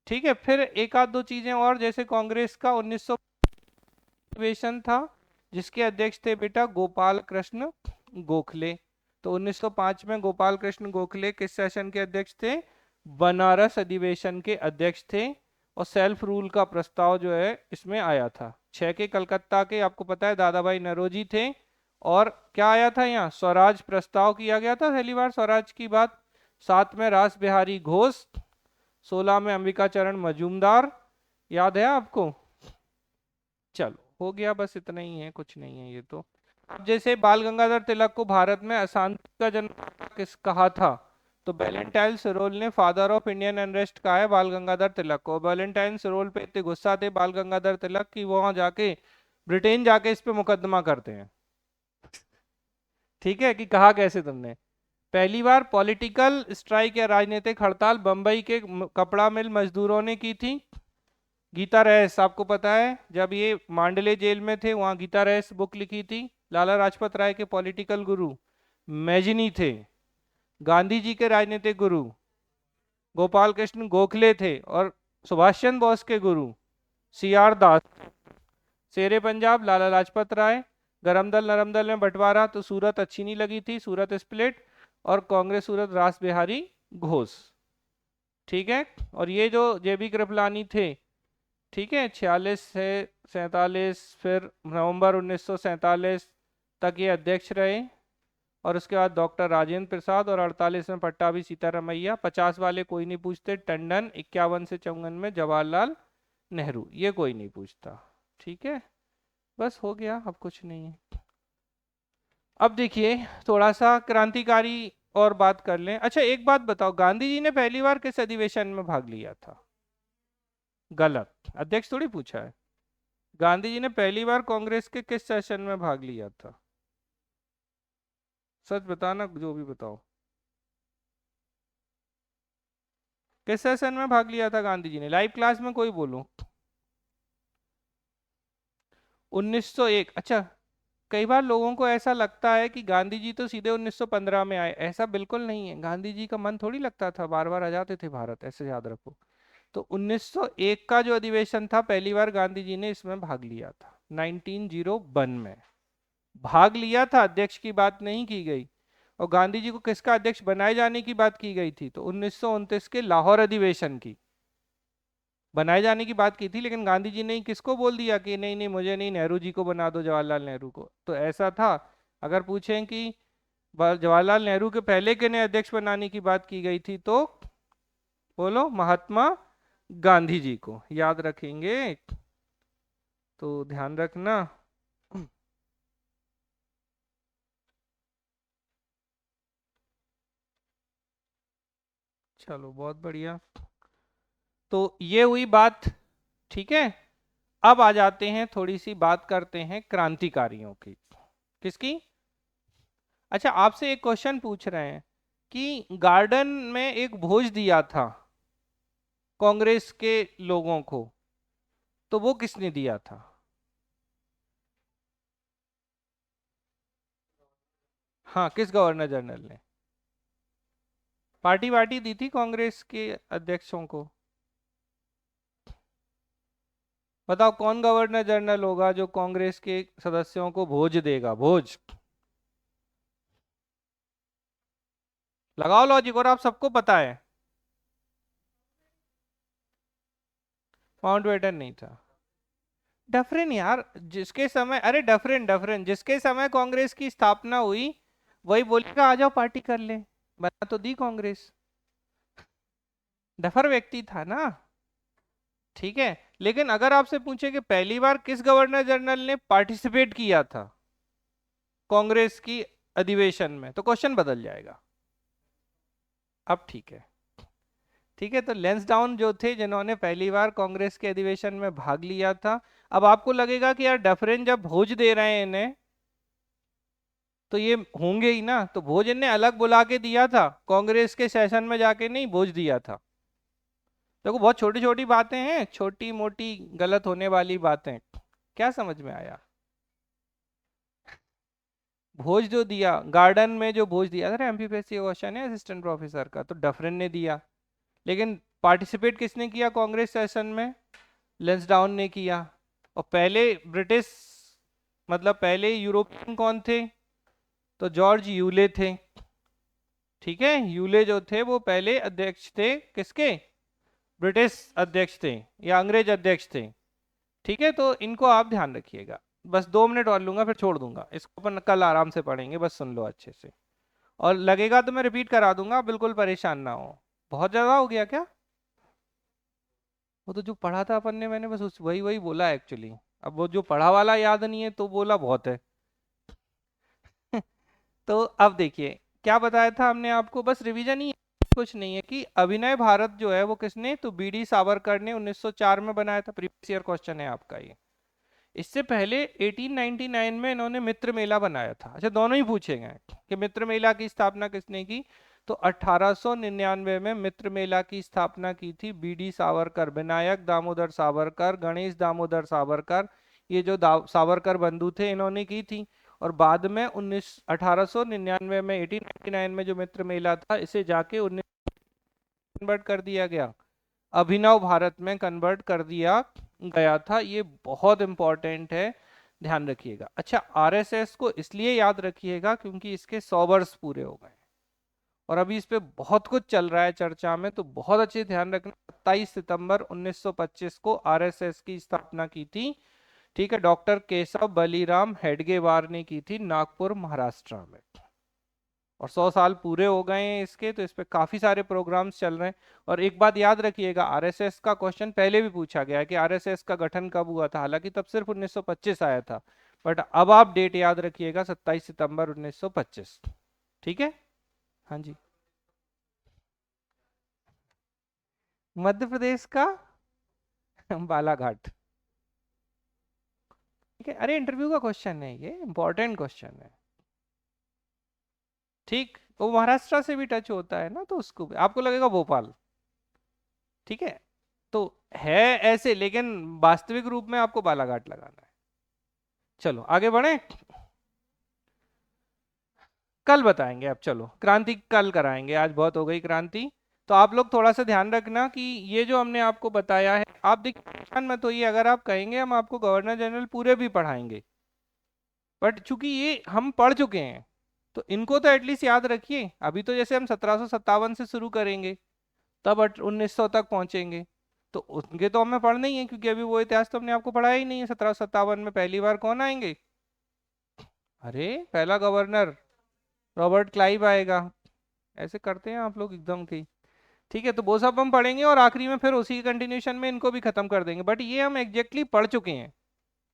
ठीक है, फिर एक आध दो चीजें और, जैसे कांग्रेस का 1900 अधिवेशन था जिसके अध्यक्ष थे बेटा गोपाल कृष्ण गोखले। तो 1905 में गोपाल कृष्ण गोखले किस सेशन के अध्यक्ष थे? बनारस अधिवेशन के अध्यक्ष थे। और सेल्फ रूल का प्रस्ताव जो है इसमें आया था। 6 के कलकत्ता के आपको पता है दादा भाई नौरोजी थे। और क्या आया था यहाँ? स्वराज प्रस्ताव किया गया था पहली बार, स्वराज की बात। 7 में रास बिहारी घोष, 16 में अंबिका चरण मजूमदार, याद है आपको? चलो हो गया, बस इतना ही है, कुछ नहीं है ये तो। अब जैसे बाल गंगाधर तिलक को भारत में अशांति का जन्म किस कहा था? तो वैलेंटाइन सरोल ने फादर ऑफ इंडियन अनरेस्ट कहा है बाल गंगाधर तिलक को। वैलेंटाइन सरोल पे इतने गुस्सा थे बाल गंगाधर तिलक कि वो वहां जाके ब्रिटेन जाके इस पे मुकदमा करते हैं। ठीक है, कि कहा कैसे तुमने? पहली बार पॉलिटिकल स्ट्राइक या राजनीतिक हड़ताल बंबई के कपड़ा मिल मजदूरों ने की थी। गीता रहस आपको पता है, जब ये मांडले जेल में थे वहां गीता रहस बुक लिखी थी। लाला लाजपत राय के पॉलिटिकल गुरु मैजिनी थे। गांधी जी के राजनीतिक गुरु गोपाल कृष्ण गोखले थे। और सुभाष चंद्र बोस के गुरु सी आर दास। शेरे पंजाब लाला लाजपत राय। गरम दल नरम दल में बंटवारा, तो सूरत अच्छी नहीं लगी थी, सूरत स्प्लिट। और कांग्रेस सूरत रास बिहारी घोष। ठीक है, और ये जो जेबी कृपलानी थे, ठीक है, 46 से 47, फिर नवंबर 1947 तक ये अध्यक्ष रहे। और उसके बाद डॉक्टर राजेंद्र प्रसाद, और 48 में पट्टाभी सीतारामैया। 50 वाले कोई नहीं पूछते, टंडन। 51 से 54 में जवाहरलाल नेहरू, ये कोई नहीं पूछता। ठीक है, बस हो गया, अब कुछ नहीं है। अब देखिए थोड़ा सा क्रांतिकारी और बात कर लें। अच्छा एक बात बताओ, गांधी जी ने पहली बार किस अधिवेशन में भाग लिया था? गलत, अध्यक्ष थोड़ी पूछा है। गांधी जी ने पहली बार कांग्रेस के किस सेशन में भाग लिया था? सच बताना, जो भी बताओ। किस सेशन में भाग लिया था गांधी जी ने? लाइव क्लास में कोई बोलो। 1901। अच्छा, कई बार लोगों को ऐसा लगता है कि गांधी जी तो सीधे 1915 में आए, ऐसा बिल्कुल नहीं है। गांधी जी का मन थोड़ी लगता था, बार बार आ जाते थे भारत, ऐसे याद रखो। तो 1901 का जो अधिवेशन था पहली बार गांधी जी ने इसमें भाग लिया था, 1901 में भाग लिया था। अध्यक्ष की बात नहीं की गई। और गांधी जी को किसका अध्यक्ष बनाए जाने की बात की गई थी? तो 1929 के लाहौर अधिवेशन की बनाए जाने की बात की थी। लेकिन गांधी जी ने किसको बोल दिया कि नहीं नहीं मुझे नहीं, नेहरू जी को बना दो, जवाहरलाल नेहरू को। तो ऐसा था। अगर पूछें कि जवाहरलाल नेहरू के पहले के ने अध्यक्ष बनाने की बात की गई थी, तो बोलो महात्मा गांधी जी को याद रखेंगे, तो ध्यान रखना। चलो बहुत बढ़िया, तो ये हुई बात। ठीक है, अब आ जाते हैं, थोड़ी सी बात करते हैं क्रांतिकारियों की। किसकी? अच्छा आपसे एक क्वेश्चन पूछ रहे हैं कि गार्डन में एक भोज दिया था कांग्रेस के लोगों को, तो वो किसने दिया था? हाँ, किस गवर्नर जनरल ने? पार्टी वार्टी दी थी कांग्रेस के अध्यक्षों को? बताओ कौन गवर्नर जनरल होगा जो कांग्रेस के सदस्यों को भोज देगा? भोज, लगाओ लॉजिक, और आप सबको पता है। माउंटबेटन नहीं था। डफरिन यार, जिसके समय, अरे डफरिन डफरिन जिसके समय कांग्रेस की स्थापना हुई, वही बोलेगा आ जाओ पार्टी कर ले, बना तो दी कांग्रेस। डफर व्यक्ति था ना। ठीक है, लेकिन अगर आपसे पूछे कि पहली बार किस गवर्नर जनरल ने पार्टिसिपेट किया था कांग्रेस की अधिवेशन में, तो क्वेश्चन बदल जाएगा। अब ठीक है। ठीक है, तो लेंसडाउन जो थे जिन्होंने पहली बार कांग्रेस के अधिवेशन में भाग लिया था। अब आपको लगेगा कि यार डफरिन जब भोज दे रहे हैं इन्हें, तो ये होंगे ही ना। तो भोज इन्हें अलग बुला के दिया था, कांग्रेस के सेशन में जाके नहीं भोज दिया था। देखो बहुत छोटी छोटी बातें हैं, छोटी मोटी गलत होने वाली बातें। क्या समझ में आया? भोज जो दिया गार्डन में, जो भोज दिया था एमपीपीएससी क्वेश्चन है असिस्टेंट प्रोफेसर का, तो डफरिन ने दिया। लेकिन पार्टिसिपेट किसने किया कांग्रेस सेशन में? लेंसडाउन ने किया। और पहले ब्रिटिश, मतलब पहले यूरोपियन कौन थे? तो जॉर्ज यूले थे। ठीक है, यूले जो थे वो पहले अध्यक्ष थे किसके? ब्रिटिश अध्यक्ष थे या अंग्रेज अध्यक्ष थे। ठीक है, तो इनको आप ध्यान रखिएगा। बस 2 मिनट और लूंगा फिर छोड़ दूंगा इसको, अपन कल आराम से पढ़ेंगे, बस सुन लो अच्छे से। और लगेगा तो मैं रिपीट करा दूंगा, बिल्कुल परेशान ना हो। बहुत ज्यादा हो गया क्या? वो तो जो पढ़ा था अपन ने, मैंने बस उस वही वही बोला एक्चुअली। अब वो जो पढ़ा वाला याद नहीं है तो बोला बहुत है। तो अब देखिए क्या बताया था हमने आपको, बस रिवीजन ही है, कुछ नहीं है। कि अभिनय भारत जो है वो किसने, तो बीडी सावरकर ने 1904 में बनाया था। प्रीवियस ईयर क्वेश्चन है आपका ये। इससे पहले 1899 में इन्होंने मित्र मेला बनाया था। अच्छा, दोनों ही पूछे गए कि मित्र मेला की स्थापना किसने की। तो 1899 में मित्र मेला की स्थापना की थी बीडी सावरकर, विनायक दामोदर सावरकर, गणेश दामोदर सावरकर। ये जो सावरकर बंधु थे इन्होंने की थी। और बाद में 1899 में 1899 में जो मित्र मेला था, इसे जाके 19 कन्वर्ट कर दिया गया, अभिनव भारत में कन्वर्ट कर दिया गया था। ये बहुत इंपॉर्टेंट है, ध्यान रखिएगा। अच्छा, आरएसएस को इसलिए याद रखिएगा क्योंकि इसके 100 वर्ष पूरे हो गए और अभी इस पे बहुत कुछ चल रहा है चर्चा में, तो बहुत अच्छे ध्यान रखना। 27 सितंबर 1925 को आरएसएस की स्थापना की थी। ठीक है, डॉक्टर केशव बलीराम हेडगेवार ने की थी, नागपुर महाराष्ट्र में। और 100 साल पूरे हो गए हैं इसके, तो इस पे काफी सारे प्रोग्राम्स चल रहे हैं। और एक बात याद रखिएगा, आरएसएस का क्वेश्चन पहले भी पूछा गया है कि आरएसएस का गठन कब हुआ था, हालांकि तब सिर्फ 1925 आया था। बट अब आप डेट याद रखिएगा, 27 सितंबर 1925। ठीक है। हाँ जी। मध्य प्रदेश का बालाघाट। ठीक है, अरे इंटरव्यू का क्वेश्चन है, ये इंपॉर्टेंट क्वेश्चन है। ठीक, वो महाराष्ट्र से भी टच होता है ना, तो उसको भी आपको लगेगा भोपाल। ठीक है, तो है ऐसे, लेकिन वास्तविक रूप में आपको बालाघाट लगाना है। चलो आगे बढ़े, कल बताएंगे। अब चलो क्रांति कल कराएंगे, आज बहुत हो गई क्रांति। तो आप लोग थोड़ा सा ध्यान रखना कि ये जो हमने आपको बताया है, आप देखिए परेशान मत होइए अगर आप कहेंगे हम आपको गवर्नर जनरल पूरे भी पढ़ाएंगे, बट चूंकि ये हम पढ़ चुके हैं तो इनको तो एटलीस्ट याद रखिए। अभी तो जैसे हम 1757 से शुरू करेंगे, तब 1900 तक पहुंचेंगे, तो उनके तो हमें पढ़ना ही है, क्योंकि अभी वो इतिहास तो हमने आपको पढ़ाया ही नहीं है। 1757 में पहली बार कौन आएंगे? अरे पहला गवर्नर रॉबर्ट क्लाइव आएगा। ऐसे करते हैं आप लोग एकदम की। ठीक है, तो वो सब हम पढ़ेंगे और आखिरी में फिर उसी कंटिन्यूशन में इनको भी खत्म कर देंगे। बट ये हम एग्जैक्टली पढ़ चुके हैं,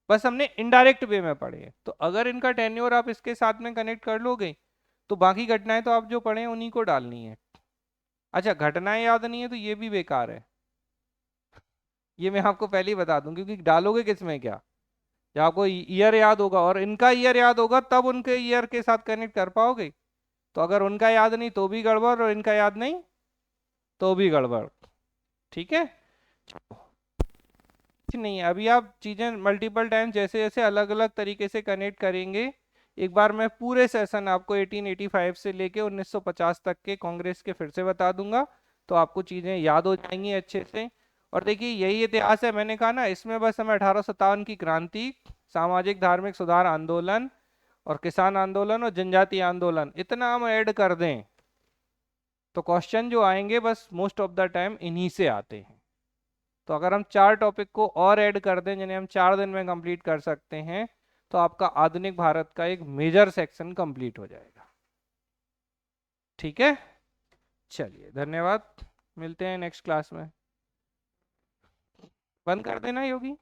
बस हमने इनडायरेक्ट वे में पढ़े हैं। तो अगर इनका टेन्योर आप इसके साथ में कनेक्ट कर लोगे, तो बाकी घटनाएं तो आप जो पढ़े हैं उन्हीं को डालनी है। अच्छा, घटनाएं याद नहीं है तो ये भी बेकार है, ये मैं आपको पहले ही बता दूं, क्योंकि डालोगे किसमें क्या। जब आपको ईयर याद होगा और इनका ईयर याद होगा, तब उनके ईयर के साथ कनेक्ट कर पाओगे। तो अगर उनका याद नहीं तो भी गड़बड़, और इनका याद नहीं तो भी गड़बड़। ठीक है, कुछ नहीं है। अभी आप चीजें मल्टीपल टाइम जैसे जैसे अलग अलग तरीके से कनेक्ट करेंगे। एक बार मैं पूरे सेशन आपको 1885 से लेके 1950 तक के कांग्रेस के फिर से बता दूंगा, तो आपको चीजें याद हो जाएंगी अच्छे से। और देखिए यही इतिहास है, मैंने कहा ना, इसमें बस हमें 1857 की क्रांति, सामाजिक धार्मिक सुधार आंदोलन और किसान आंदोलन और जनजातीय आंदोलन, इतना हम ऐड कर दें तो क्वेश्चन जो आएंगे बस मोस्ट ऑफ द टाइम इन्हीं से आते हैं। तो अगर हम 4 टॉपिक को और ऐड कर दें जिन्हें हम 4 दिन में कंप्लीट कर सकते हैं, तो आपका आधुनिक भारत का एक मेजर सेक्शन कंप्लीट हो जाएगा। ठीक है, चलिए धन्यवाद, मिलते हैं नेक्स्ट क्लास में। बंद कर देना योगी।